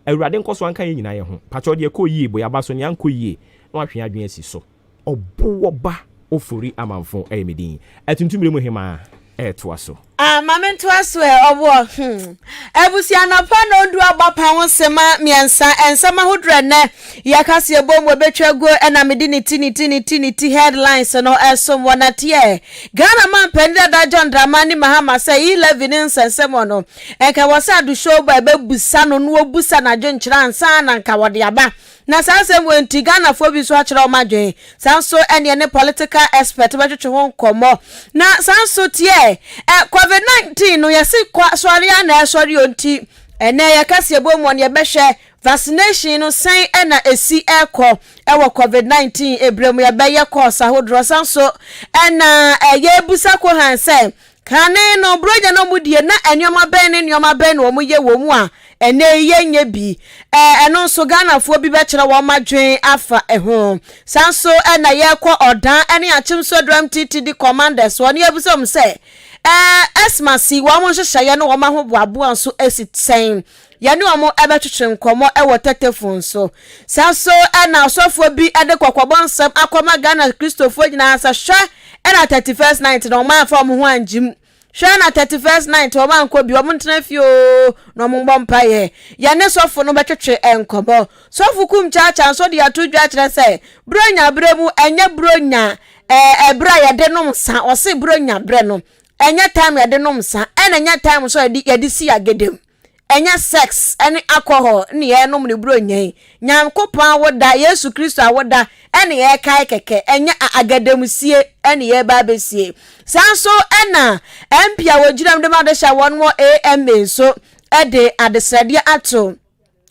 awurade nkoso anka ye nyina ye ho pacho de ko yie bo ya ba so ne anko yie na ahwe adwen asi so obowo ba ofori amanfo medin atuntumire mu hema to aso mama to aso obo ebusia na pa no ndu agbapa ho sema miensa ensama hodre ne yakase ebom obetwago na medi ni tini headlines no esom wonatie Ghana man pende da John Dramani Mahama say 11 nsensemo no enka wasa du show ba bebusa no no obusa na jo nkyira ansa na nka wode aba na sansem wenti Ghana fo bi so akira o madwen sanso ene ne political expert betwetwe ho nkomo na sanso tie COVID-19 no yesi kwa swari ana swari onti ene yakase ebom won ye behwe vaccination no sen na esi ekọ ewo COVID-19 ebremu ya beye course ahodro sanso na ye busa ko hanse kane no broja no mudie na enyoma ben wo mu ye wo mu a ene yenye bi eno so Ghanafoɔ bi bɛkyerɛ wɔn madwen afa ɛho sanso na yɛkɔ ɔdan ene achimso drum TTD commanders wɔn yɛbusɛm sɛ esmasi wɔn hyehyɛ no wɔn ahoboaboa nso esitɛn yɛne wɔn ɛbɛtwetwe nkɔmɔ ɛwɔ telephone so sanso na asɔfoɔ bi ɛde kɔkɔbɔ nsɛm akɔma Ghana Christopher nyinaa sɛ hwɛ ɛna 31st night na wɔn afa wɔn ho anjim hwɛ na 31st night wɔn ankɔ bi wɔn ntena fie o na wɔn bɔ mpaeɛ yɛne sɔfo no bɛtwetwe nkɔmɔ sɔfo kum kyaakyaa nso de ato dwa kyerɛ sɛ bronya brɛ mu ɛnyɛ bronya ɛbra yɛde nom sa ɔse bronya brɛ no ɛnyɛ time yɛde nom sa ɛna ɛnyɛ time so yɛde si agedem ɛnyɛ sex ɛne alcohol ne yɛnom ne bronya nyankopɔn awoda Yesu Kristo awoda ɛne yɛkae kɛkɛ ɛnyɛ agademusie ɛne yɛba besie sanso ɛna MP a wogyinam de ma de hya wɔn mo AMA so ɛde adesrade ato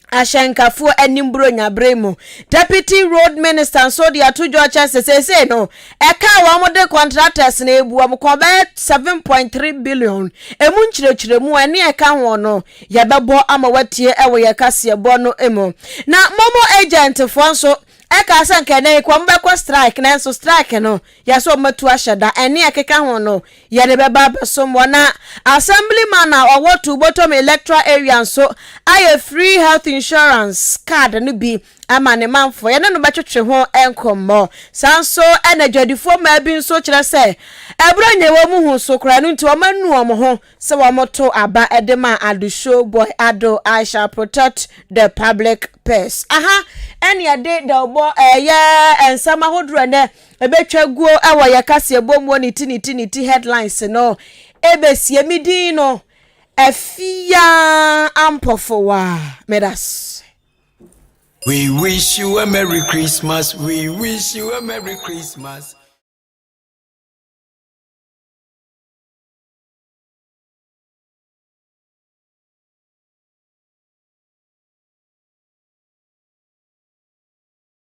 Ashenkafuo Enimbro Nyabremu. Deputy Road Minister so the atu George say no. Eka wa de contractors na ebu am ko be 7.3 billion. Emu nchirechire mu ene eka ho no. Ye bebo ama watie ewo ye kase ebo no emu. Na momo agent fo so eka sanke na ekwa mbekọ strike na so strike no. Ya so matu ashada ene ekeka ho no. Ye de beba besom na assemblyman na owotu bottom electoral area so aye free health insurance card no bi ama ne manfo ye no betwetwe ho enkomo sanso enadwadifo ma bi nso kire se ebronye wo mu hu so kra no nti o manu o mo ho se wo moto aba edema adu show boy ado I shall protect the public purse aha ene ade da obo ye ensama hodro ne ebetwa guo ewo ye kase bomo ni ti headlines no ebesie midin no Efia ampofowa medas. We wish you a Merry Christmas. We wish you a Merry Christmas.